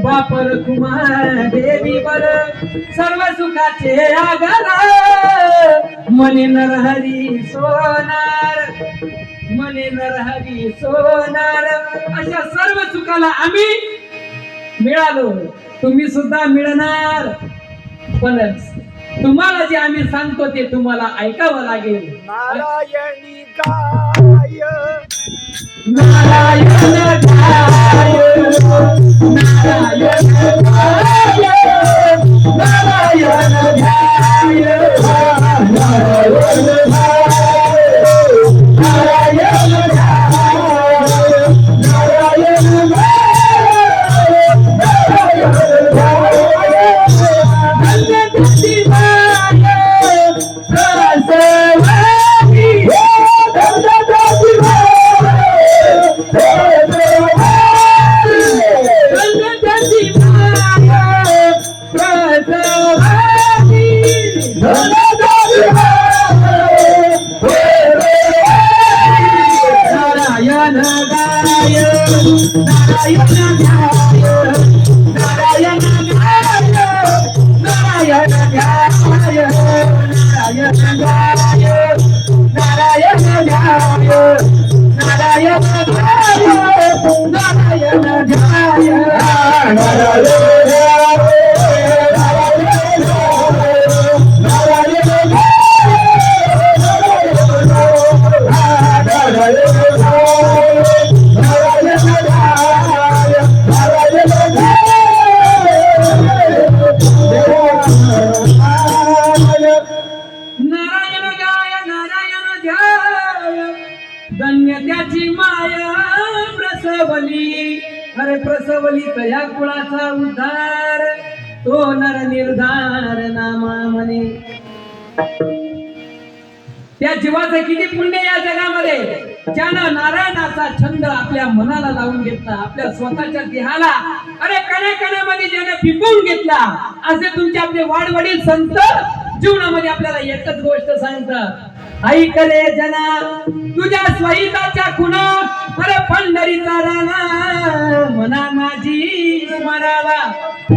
बापर कुमार देवी बर, सर्व सुखाचे आगल मने नरहरी सोनार, मने नरहरी सोनार. अशा सर्व सुखाला आम्ही मिळालो, तुम्ही सुद्धा मिळणार. पण तुम्हाला जे आम्ही सांगतो ते तुम्हाला ऐकावं लागेल. नारायणी काय नारायण काय, नारायण काय, नारायण काय, नारायण गाय नारायण ध्याय नारायण गाय नारायण ध्याय नारायण गाय नारायण ध्याय नारायण ध्याय नारायण ध्याय धन्य त्याची माया प्रसवली अरे प्रसवली तया कुळाचा उद्धार तो नर निर्धार नामा म्हणे त्या जीवाचं किती पुण्य या जगामध्ये ज्यानं नारायणाचा छंद आपल्या मनाला लावून घेतला आपल्या स्वतःच्या देहाला अरे कण्यामध्ये ज्याने पिकवून घेतला असे तुमचे आपले वाडवडील संत जीवनामध्ये आपल्याला एकच गोष्ट सांगतात ऐकले जना तुझ्या स्वहिताच्या खुणा अरे पंढरीचा राणा मना माझी स्मरावा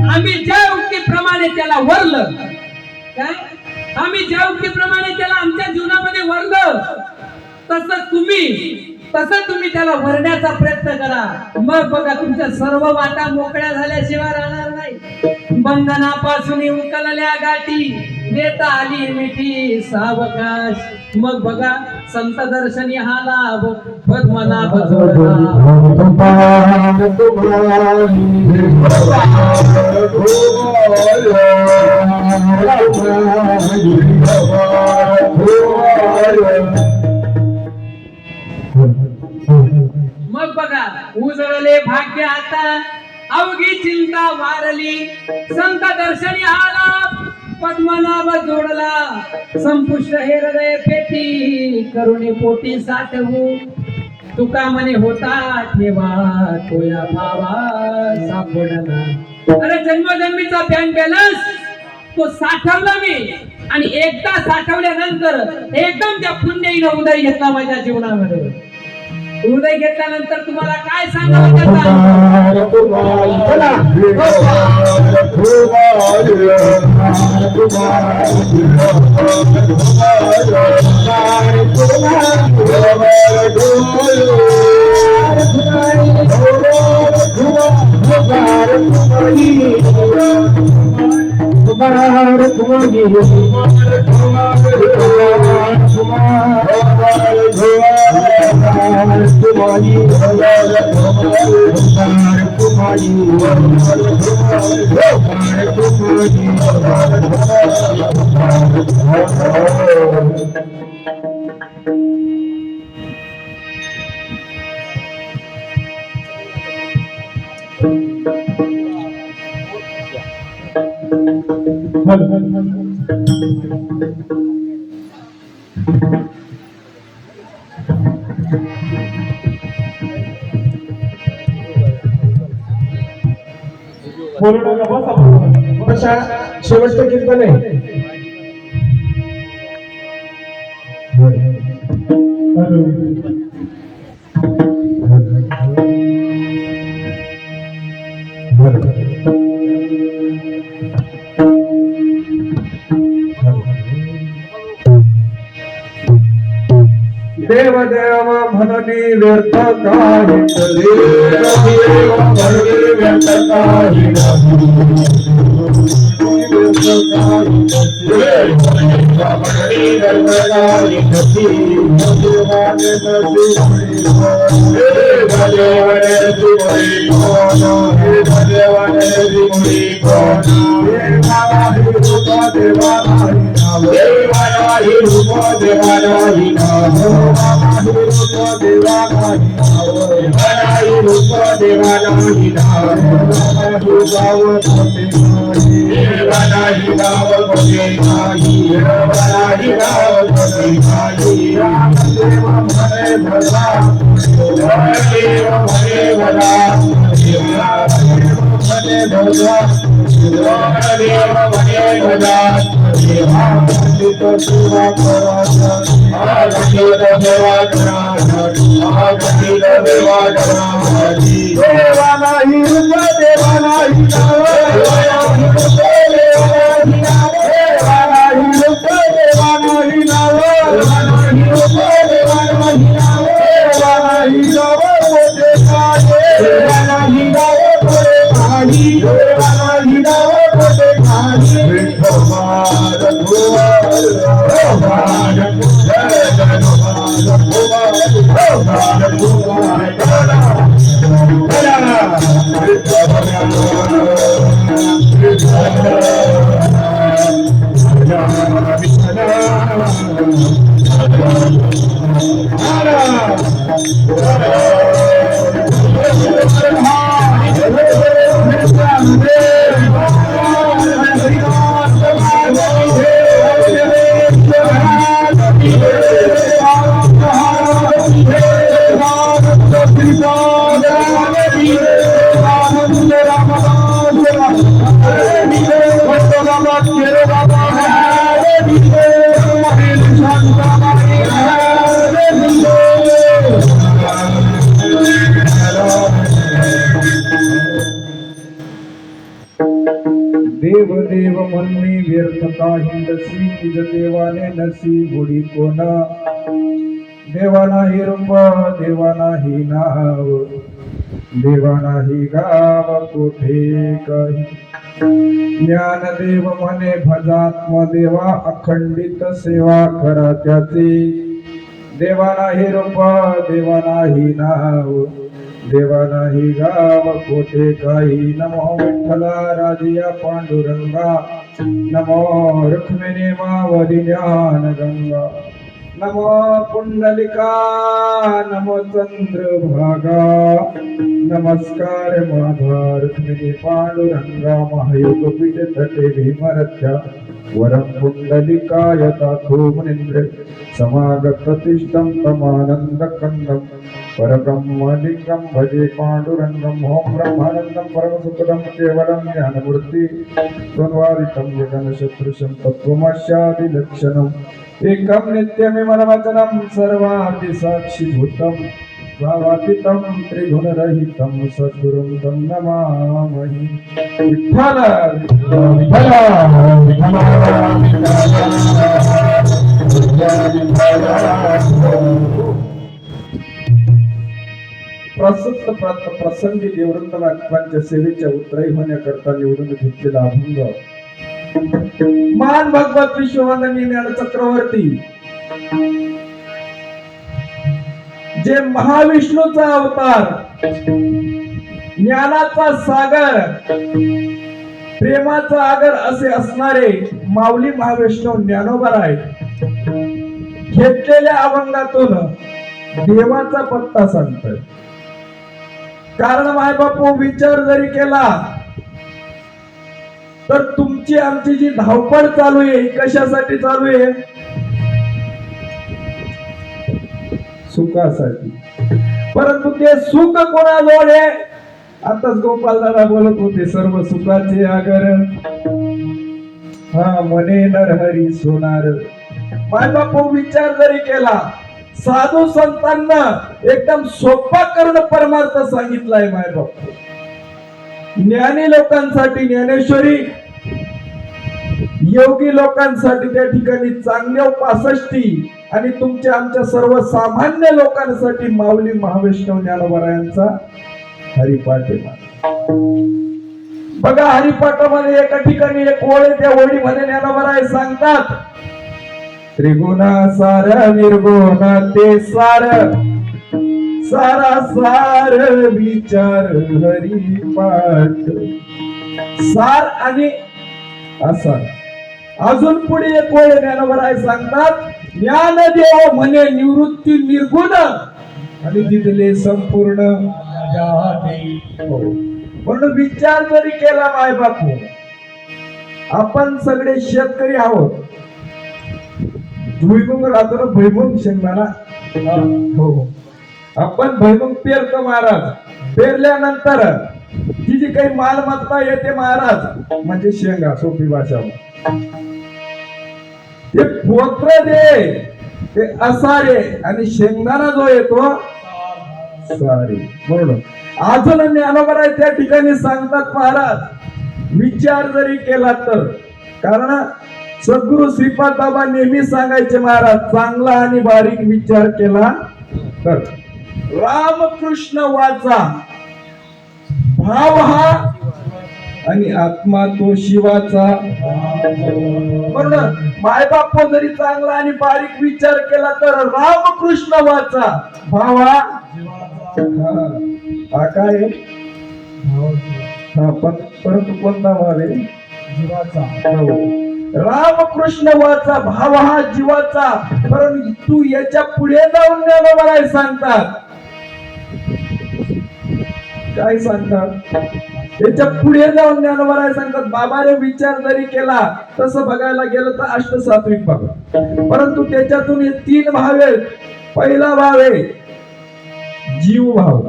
आम्ही ज्या उक्तीप्रमाणे त्याला वरलं काय आम्ही ज्या उक्तीप्रमाणे त्याला आमच्या जीवनामध्ये वरलं तसं तुम्ही त्याला वरण्याचा प्रयत्न करा मग बघा तुमच्या सर्व वाटा मोकळ्या झाल्याशिवाय राहणार नाही बंधनापासून उकलल्या गाठी देता आली मिठी सावकाश मग बघा संत दर्शनी हा लाभ पद्मनाभ मग बघा उजळले भाग्य आता अवघी चिंता वारली संत दर्शनी आला पद्मनाभ जोडला संपुष्ट हे हृदय पेटी करुणे पोटी साठवू तुका मने होता ठेवा तोया भावा सापडला अरे जन्मजन्मीचा बँक बॅलन्स तो साठवला मी आणि एकदा साठवल्यानंतर एकदम त्या पुण्याईनं उदय घेतला माझ्या जीवनामध्ये उदय घेतल्यानंतर तुम्हाला काय सांगावं शेवटचं कीर्तन आहे देव देव म्हणनी व्यर्थ काही देव म्हणनी व्यर्थ काही Dewa देवा नाही रुद्र देवा नाही नाव देवा नाही रुद्र देवा नाही नाव देवा नाही नाव मोठे काळे देवा नाही नाव मोठे काळी देवा नाही नाव मोठे काळी देव देव म्हणणे व्यर्थता हिंदसी निज देवाने नसी गुढी कोणा देवा नाही रूप देवा नाही नाव देवा नाही गाव कोठे काही ज्ञानदेव म्हणे भजात्म देवा अखंडित सेवा करा त्याचे देवा नाही रूप देवा नाही नाव देवा नाही गाव कोठे काही नमो विठ्ठला राजिया पांडुरंगा नमो रुक्मिणी मावली ज्ञान गंगा नमो पुंडलिका नमो चंद्रभागा नमस्कार माझा रुक्मिणी पांडुरंगा महायोग पीठ तटे भीमरथ्या वरं पुंडलिकाय ताथो मुनींद्र समागत तिष्ठं तमानंद कंदं परब्रह्मलिंगं भजे पांडुरंगं ओम ब्रह्मानंदं परमसुखदं केवलं ज्ञानमूर्ति त्वन्वादितं जगन्शत्रुशं तत्त्वमस्यादिलक्षणम् एकं नित्यमिमनवचनं सर्वादि साक्षिभूतं स्वावातीतं त्रिगुणरहितं सद्गुरुं तं नमामि विठ्ठल प्रसिद्ध प्रसंगी देववृंद वाक्यांच्या सेवेच्या उत्तराई होण्याकरता निवडून घेतलेला अभंग मान भगवत विश्ववंदनी ज्ञान चक्रवर्ती जे महाविष्णूचा अवतार ज्ञानाचा सागर प्रेमाचा आगर असे असणारे माऊली महाविष्णू ज्ञानोबराय घेतलेल्या अभंगातून देवाचा पत्ता सांगतोय. कारण मायबापू विचार जरी केला तर तुमची आमची जी धावपळ चालू आहे कशासाठी चालू आहे? सुखासाठी. परंतु ते सुख कोणाजवळ आहे? आताच गोपाल दादा बोलत होते सर्व सुखाचे आगर हा मने नरहरी सोनार. मायबापू विचार जरी केला साधू संतांना एकदम सोपा करून परमार्थ सांगितलाय मायबापू. ज्ञानी लोकांसाठी ज्ञानेश्वरी, योगी लोकांसाठी त्या ठिकाणी चांगल्या 65 आणि तुमच्या आमच्या सर्वसामान्य लोकांसाठी माऊली महाविष्णू ज्ञानोबरायांचा हरिपाठ. बघा हरिपाठामध्ये एका ठिकाणी एक ओळ त्या ओळीमध्ये ज्ञानोबराय सांगतात त्रिगुण सार निर्गुण ते सार सारा सार विचार हरिपाठ. सार आणि असार. अजून पुढे एक ओळ ज्ञानोबराय सांगतात ज्ञानदेव म्हणे निवृत्ती निर्गुण आणि तिथले संपूर्ण म्हणून विचार जरी केला माय बापू आपण सगळे शेतकरी आहोत. भुईमुंग राहतो ना भुईमुंग शेंगदाणा. हो आपण भुईमुंग पेरतो महाराज. पेरल्यानंतर जी जी काही मालमत्ता येते महाराज म्हणजे शेंगा सोपी भाषा. ते पोत्र दे ते असारे आणि शेंगदाणा जो येतो सारे. बरोबर. अजून ज्ञानोबा त्या ठिकाणी सांगतात महाराज, विचार जरी केला तर, कारण सद्गुरु श्रीपाद बाबा नेहमी सांगायचे महाराज, चांगला आणि बारीक विचार केला तर रामकृष्ण वाचा, भाव हा आणि आत्मा तो शिवाचा. बरोबर. मायबाप जरी चांगला आणि बारीक विचार केला तर रामकृष्ण वाचा, भाव हा काय आहे? परंतु कोणता भाव आहे? जीवाचा. रामकृष्ण वाचा, भाव हा जीवाचा. परंतु याच्या पुढे जाऊन ज्ञानोबा सांगतात, काय सांगतात? याच्या पुढे जाऊन ज्ञानोबा सांगतात, बाबाने विचार जरी केला तसं बघायला गेलं तर अष्टसात्विक भाव, परंतु त्याच्यातून हे 3 भाव आहेत. पहिला भाव आहे जीव भाव,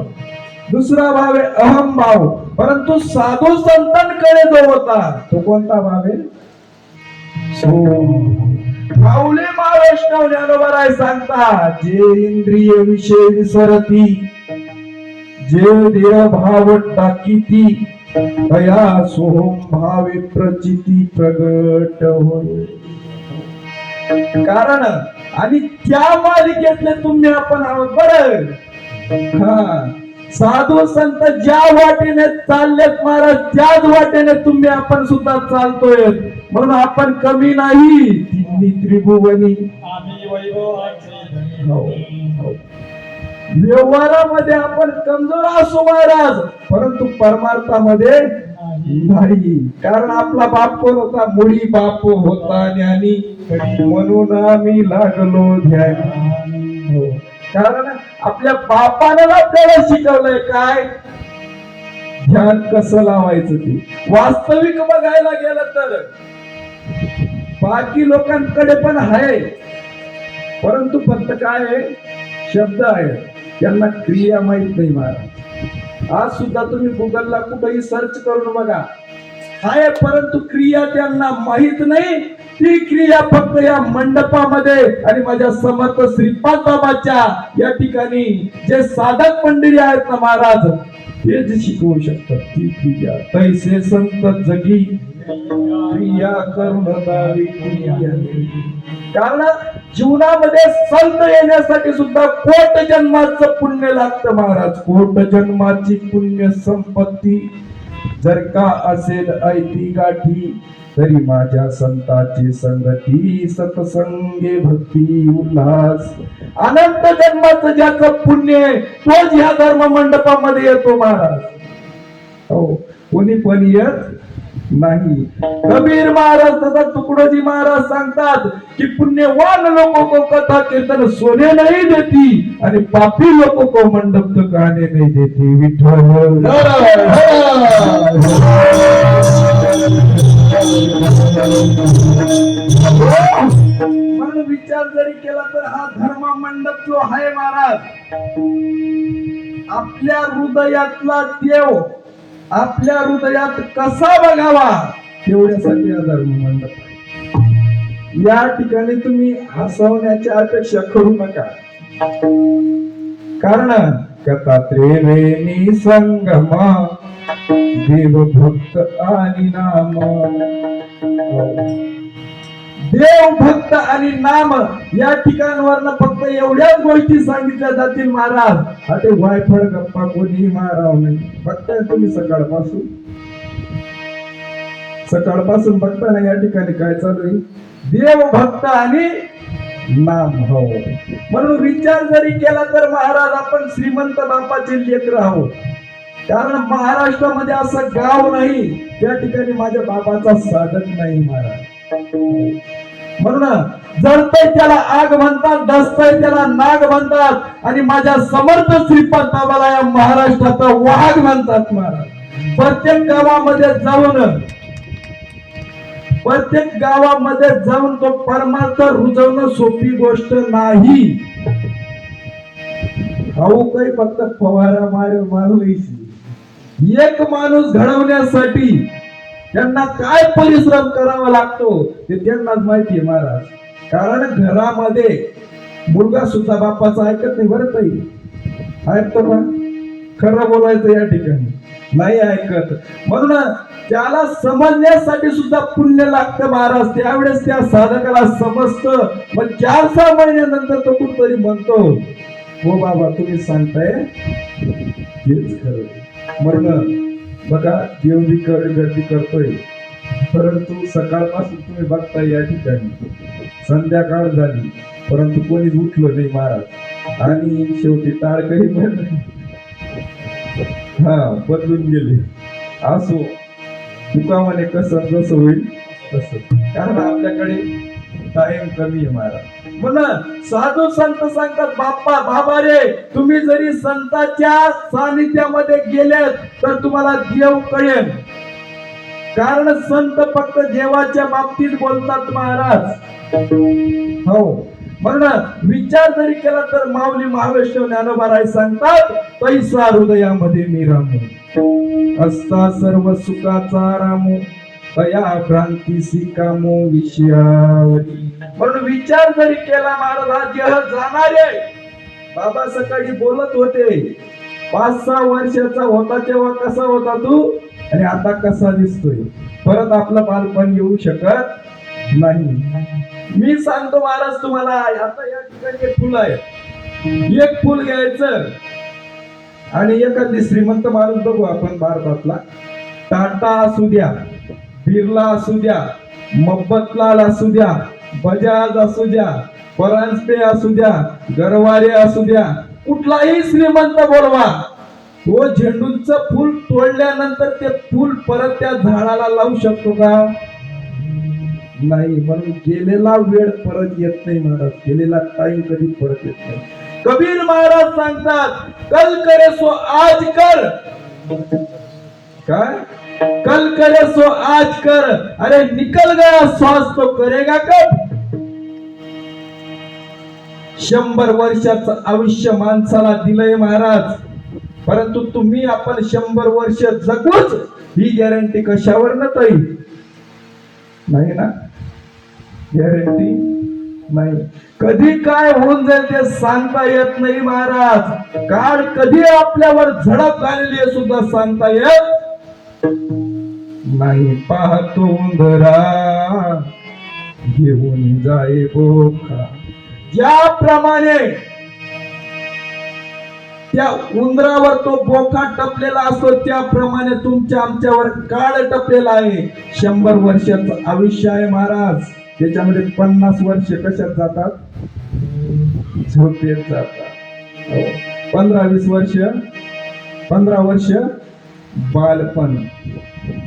दुसरा भाव आहे अहम भाव, परंतु साधू संतांकडे जो होता तो कोणता भाव आहे? माऊली महावैष्णव ज्ञानोबा सांगता, जे इंद्रिय विषय विसरती, जे देह भाव टाकीती, तया सोहम भावे प्रचिती प्रगट होय. कारण आणि त्या मालिकेतले तुम्ही आपण आहोत. बरं, साधू संत ज्या वाटेने चाललेत महाराज, त्याच वाटेने तुम्ही आपण सुद्धा चालतोय. म्हणून आपण कमी नाही. तिन्ही त्रिभुवनी व्यवहारामध्ये आपण कमजोर असू महाराज, परंतु परमार्थामध्ये नाही. कारण आपला बाप कोण होता? मुळी बाप होता ज्ञानी, म्हणून आम्ही लागलो ध्यानी. कारण आपल्या बापानं आपल्याला शिकवलंय काय? ध्यान कसं लावायचं ते. वास्तविक बघायला गेलं तर बाकी लोकांकडे पण आहे, परंतु फक्त काय आहे? शब्द आहे, त्यांना क्रिया माहित नाही महाराज. आज सुद्धा तुम्ही गुगलला कुठेही सर्च करून बघा, आहे, परंतु क्रिया त्यांना माहित नाही. ती क्रिया फक्त या मंडपामध्ये आणि माझ्या समर्थ श्रीपाद बाबाच्या या ठिकाणी जे साधक मंडळी आहेत ना महाराज, ते जे शिकवू शकतात. ती क्रिया तैसे संत जगी क्रिया करून दावी क्रिया. कारण जीवनामध्ये संत येण्यासाठी सुद्धा कोट जन्माचं पुण्य लागतं महाराज. कोट जन्माची पुण्य संपत्ती जर का असेल ऐती गाठी, तरी माझ्या संताची संगती, सतसंगे भक्ती उल्हास. अनंत जन्माचं ज्याचं पुण्य आहे तोच ह्या धर्म मंडपामध्ये येतो महाराज. हो, कोणी पण येत नाही. कबीर महाराज तथा तुकडोजी महाराज सांगतात की पुण्यवान लोगों को कथा कीर्तन सोने नहीं देती आणि पापी लोगों को मंडप तो गाने नहीं देती. विठ्ठल म्हणून विचार जरी केला तर हा धर्म मंडप जो आहे महाराज, आपल्या हृदयातला देव आपल्या हृदयात कसा बघावा तेवढ्यासाठी हा धर्म मंडप आहे. या ठिकाणी तुम्ही हसवण्याची अपेक्षा करू नका. कारण कथा त्रिवेणी संगमा, देव भक्त आणि नाम. देव भक्त आणि नाम या ठिकाणवरनं फक्त एवढ्याच गोष्टी सांगितल्या जातील महाराज. आता वायफळ गप्पा कोणी माराव नाही. फक्त तुम्ही सकाळपासून बघता ना या ठिकाणी काय चालू आहे? देव भक्त आणि नाम. हो, म्हणून विचार जरी केला तर महाराज आपण श्रीमंत बापाचे लेकर आहोत. कारण महाराष्ट्रामध्ये असं गाव नाही त्या ठिकाणी माझ्या बाबाचा साधक नाही महाराज. म्हणून जळतय त्याला आग म्हणतात, डसतय त्याला नाग म्हणतात आणि माझ्या समर्थ श्रीपाद बाबाला या महाराष्ट्राचा वाघ म्हणतात महाराज. प्रत्येक गावामध्ये जाऊन तो परमार्थ रुजवणं सोपी गोष्ट नाही. अहो काही फक्त फवारा मारायची. एक माणूस घडवण्यासाठी त्यांना काय परिश्रम करावा लागतो ते त्यांनाच माहिती आहे महाराज. कारण घरामध्ये मुलगा सुद्धा बापाचं ऐकत नाही बरं ताई. ऐकतो ना, खरं बोलायचं या ठिकाणी नाही ऐकत. म्हणून त्याला समजण्यासाठी सुद्धा पुण्य लागतं महाराज. त्यावेळेस त्या साधकाला समजतं. मग 4-6 महिन्यानंतर तो कुठतरी म्हणतो, हो बाबा तुम्ही सांगताय हेच खरं. म्हणून बघा देव बी गर्दी करतोय, परंतु सकाळपासून तुम्ही बघताय या ठिकाणी संध्याकाळ झाली परंतु कोणीच उठलं नाही महाराज. आणि शेवटी टाळकरी पण बदलून गेले. असो, तुका म्हणे कसं जसं होईल तसं, कारण आपल्याकडे टाइम कमी आहे महाराज. म्हणून साधू संत सांगतात, बाबा रे, तुम्ही जरी संतांच्या सानिध्यामध्ये गेलेत तर तुम्हाला देव कळेल. कारण संत फक्त देवाच्या बाबतीत बोलतात महाराज. हो, म्हणून विचार जरी केला तर माऊली महावैष्णव ज्ञानोबा सांगतात, पैसा हृदयामध्ये मी रामू, असता सर्व सुखाचा रामू, तया भ्रांतीसी कामो विषयावरी. म्हणून विचार जरी केला महाराज, हा देह जाणार आहे. बाबा सकाळी बोलत होते, 5-6 वर्षाचा होता तेव्हा कसा होता तू आणि आता कसा दिसतोय. परत आपलं बालपण येऊ शकत नाही. मी सांगतो महाराज तुम्हाला, आता या ठिकाणी एक फुल आहे, एक फुल घ्यायचं आणि एखादी श्रीमंत माणूस बघू आपण भारतातला, टाटा असू द्या, बिर्ला असू द्या, मोहब्बतलाल असू द्या, बजाज असू द्या, परांजपे असू द्या, गरवारे असू द्या, कुठलाही श्रीमंत बोलवा, तो झेंडूचं फुल तोडल्यानंतर ते फुल परत त्या झाडाला लावू शकतो का? नाही. म्हणून गेलेला वेळ परत येत नाही महाराज, गेलेला टाइम कधी परत येत नाही. कबीर महाराज सांगतात, कल करे सो आज कर. काय? कल करे सो आज कर, अरे निकल गया श्वास तो करेगा कब. 100 वर्षाचं आयुष्य माणसाला दिलंय महाराज, परंतु तुम्ही आपण 100 वर्ष जगूच ही गॅरंटी कशावर न ताई? नाही ना, गॅरंटी नाही. कधी काय होऊन जाईल ते सांगता येत नाही महाराज. काळ कधी आपल्यावर झडप घालली आहे सुद्धा सांगता येत नाही. पाहतो उंदरा घेऊन जाए बोखा, ज्याप्रमाणे त्या उंदरावर तो बोखा टपलेला असतो त्याप्रमाणे तुमच्या आमच्यावर काळ टपलेला आहे. 100 वर्षाचं आयुष्य आहे महाराज, त्याच्यामध्ये 50 वर्ष कशात जातात? झोपेत जातात. 15-20 वर्ष, 15 वर्ष बालपण.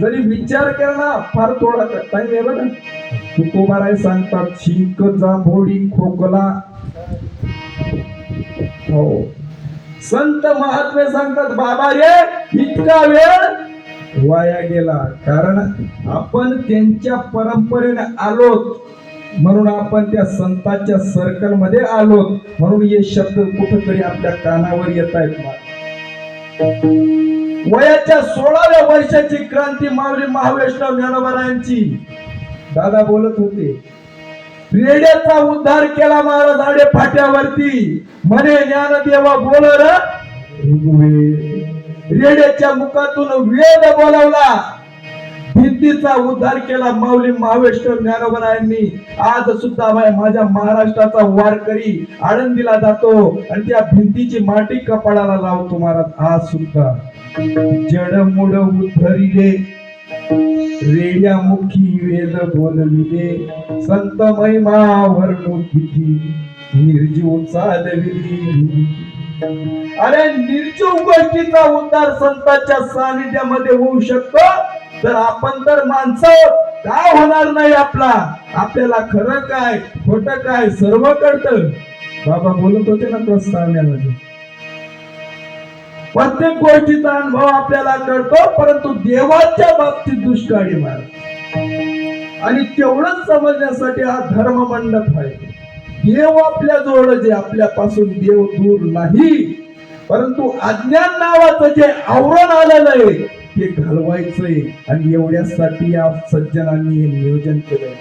जरी विचार केला ना, फार थोडा टाइम आहे बघा. तुकोबाराय सांगतात, शिंक जांभोळी खोकला. हो, संत महात्मे सांगतात, बाबा रे, इतका वेळ वाया गेला. कारण आपण त्यांच्या परंपरेने आलोत, म्हणून आपण त्या संतांच्या सर्कल मध्ये आलोत, म्हणून हे शब्द कुठेतरी आपल्या कानावर येत आहेत. वयाच्या 16व्या वर्षाची क्रांती माऊली महावैष्णव ज्ञानोबारायांची. दादा बोलत होते, रेड्याचा उद्धार केला महाराज आडे फाट्यावरती, म्हणे ज्ञानदेवा बोल र रेड्याच्या मुखातून वेद बोलवला. भिंतीचा उद्धार केला माऊली महावैष्णव ज्ञानोबारायांनी. आज सुद्धा माझ्या महाराष्ट्राचा वारकरी आळंदीला जातो आणि त्या भिंतीची माटी कपाळाला लावतो महाराज. आज सुद्धा जडमुड उद्धरिले, रेड्यामुखी वेद बोलविले, संत महिमा वर्णू किती, निर्जीव चालविली. अरे निर्जीव गोष्टीचा उद्धार संतांच्या सानिध्यामध्ये होऊ शकतो, तर आपण तर माणसं काय होणार नाही आपला. आपल्याला खरं काय खोटं काय सर्व कळतं. बाबा बोलत होते ना प्रस्तावनेमध्ये, प्रत्येक गोष्टीचा अनुभव आपल्याला कळतो, परंतु देवाच्या बाबतीत दुष्काळी मार. आणि तेवढंच समजण्यासाठी हा धर्म मंडप आहे. देव आपल्या जवळ, जे आपल्यापासून देव दूर नाही, परंतु अज्ञान नावाचं जे आवरण आलेलं आहे ते घालवायचंय. आणि एवढ्यासाठी या सज्जनांनी हे नियोजन केलंय.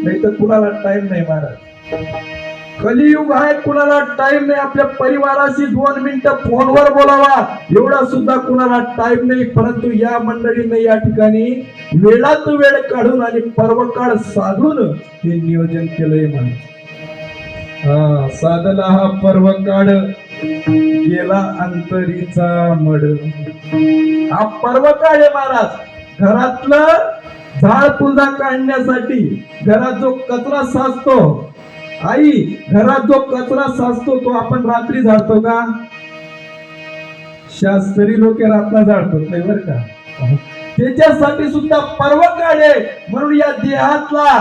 नाही तर कुणाला टाइम नाही महाराज. कलियुग आहे, कुणाला टाइम नाही आपल्या परिवाराशी 2 मिनिटं फोनवर बोलावा एवढा सुद्धा कुणाला टाइम नाही. परंतु या मंडळीने या ठिकाणी वेळात वेळ काढून आणि पर्वकाळ साधून हे नियोजन केलंय म्हणून. हा साधला हा पर्वकाळ, गेला अंतरीचा मड. हा पर्वकाळ आहे महाराज. घरातलं झाड पूजा काढण्यासाठी घरात जो कचरा साचतो, आई घरात जो कचरा साचतो तो आपण रात्री झाडतो का? शास्त्री लोक रात्र झाडतात नाही बरं का. त्याच्यासाठी सुद्धा पर्वकाळ आहे. म्हणून या देहातला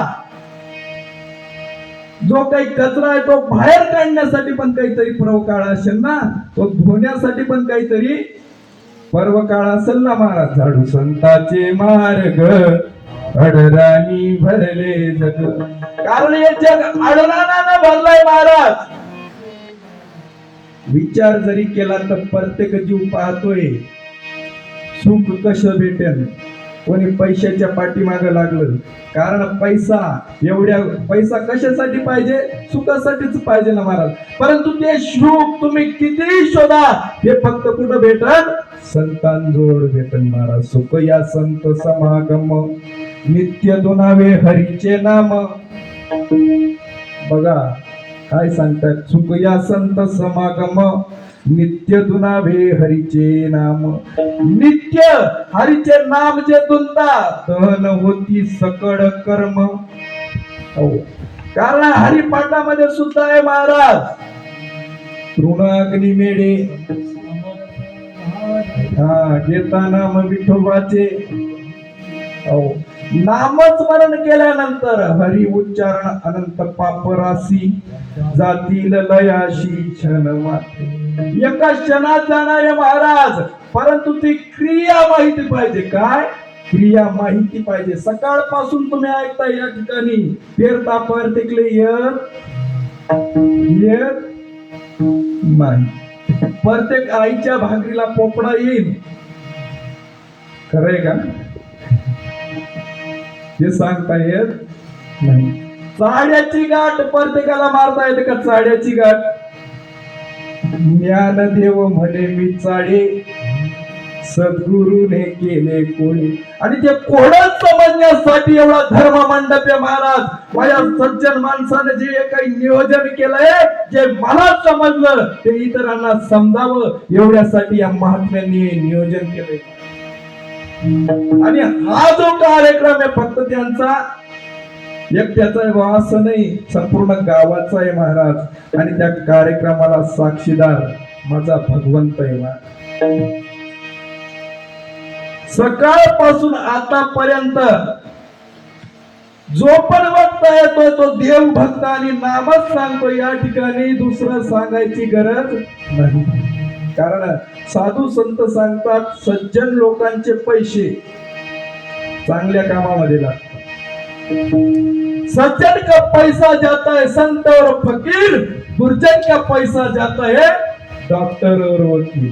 जो काही कचरा आहे तो बाहेर काढण्यासाठी पण काहीतरी पर्वकाळ असेल ना, तो धुण्यासाठी पण काहीतरी पर्वकाळ असेल ना महाराज. झाडू संताचे मार्ग अडराणी भरले जग. कारण हे जग अडराणानं भरलंय महाराज. विचार जरी केला तर प्रत्येक जीव पाहतोय सुख कसं भेटेल. कोणी पैशाच्या पाठीमागे लागलं, कारण पैसा कशासाठी पाहिजे? सुखासाठीच पाहिजे ना महाराज. परंतु ते सुख तुम्ही किती शोधा, हे फक्त कुठं भेटल? संतांजवळ भेटल महाराज. सुख या संत समागम नित्य दुनावे हरीचे नाम. बघा काय सांगतात, सुख या संत समागम नित्य दुनावे हरीचे नाम. नित्य हरीचे नाम जे दुनता तन होती सकळ कर्म. हो, कारण हरिपाठामध्ये सुद्धा आहे महाराज, तृणाग्नी मेढे घेता नाम विठोबाचे. हो, नामस्मरण केल्यानंतर हरी उच्चारण अनंत पापराशी जातील लयाशी क्षण मात्र. एका क्षणात जाणारे महाराज, परंतु ती क्रिया माहिती पाहिजे. काय क्रिया माहिती पाहिजे? सकाळपासून तुम्ही ऐकता या ठिकाणी पेरता परतिकले येत नाही. प्रत्येक आईच्या भाकरीला पोपडा येईल, खरंय का? हे सांगता येत नाही. चाड्याची गाठ प्रत्येकाला मारता येते का? चाड्याची गाठ ज्ञानदेव म्हणे मी चाडे, सद्गुरूने केले कोळे. आणि ते कोडच समजण्यासाठी एवढा धर्म मंडप आहे महाराज. माझ्या सज्जन माणसाने जे काही नियोजन केलंय, जे मला समजलं ते इतरांना समजावं एवढ्यासाठी या महात्म्यांनी नियोजन केलंय. आणि हा जो कार्यक्रम आहे फक्त त्यांचा एकट्याचा आहे बा असं नाही, संपूर्ण गावाचा आहे महाराज. आणि त्या कार्यक्रमाला साक्षीदार माझा भगवंत आहे महाराज. सकाळपासून आतापर्यंत जो पण वक्ता येतोय तो देव भक्त आणि नामच सांगतो. या ठिकाणी दुसरं सांगायची गरज नाही. कारण साधू संत सांगतात, सज्जन लोकांचे पैसे चांगल्या कामामध्ये लागतात. सज्जन का पैसा जाता है संत और फकीर, दुर्जन का पैसा जाता है डॉक्टर और वकील.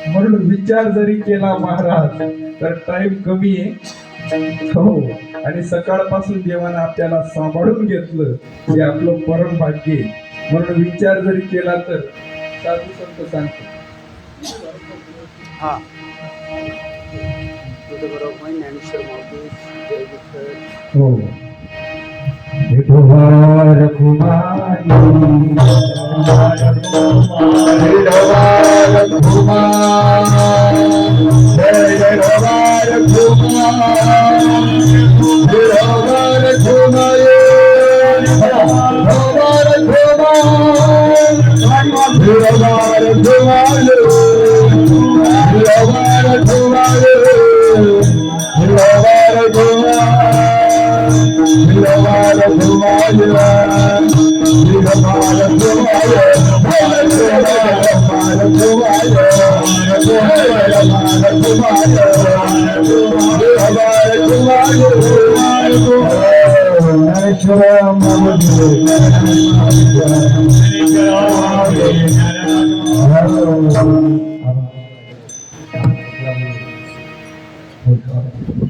म्हणून विचार जरी केला महाराज तर टाइम कमी आहे. हो, आणि सकाळपासून देवानं आपल्याला सांभाळून घेतलं हे आपलं परम भाग्य आहे. म्हणून विचार जरी केला तर साधू संत सांगतो. हो, विठोबार कुमारी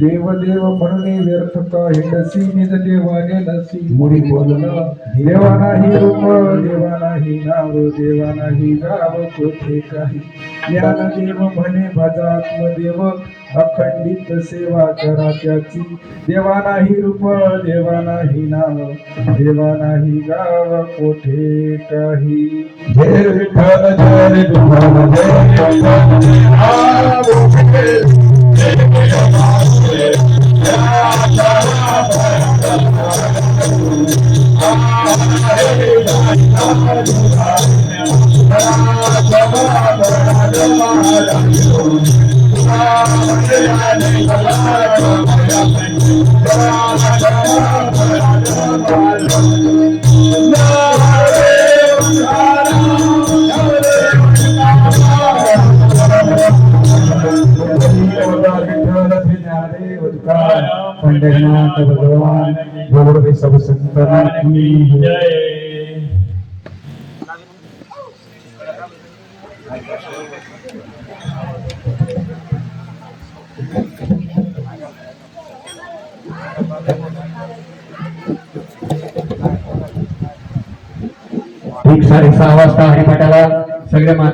देव देव म्हणून व्यर्थ का हिंडसी निज देवाने नसी मुडी बोलणं देवा नाही रूप देवा नाही नाव देवा नाही गाव कोठे काही ज्ञान देव म्हणे भजा आत्मदेव अखंडित सेवा करा त्याची देवा नाही रूप देवा नाही नाव देवा नाही गाव कोठे काही जय विठ्ठल जय विठ्ठल जय पंढरनाथ भगवान बोल सब संतना की जय। ठीक 6:30 वाजता हरिपाठाला सगळे माता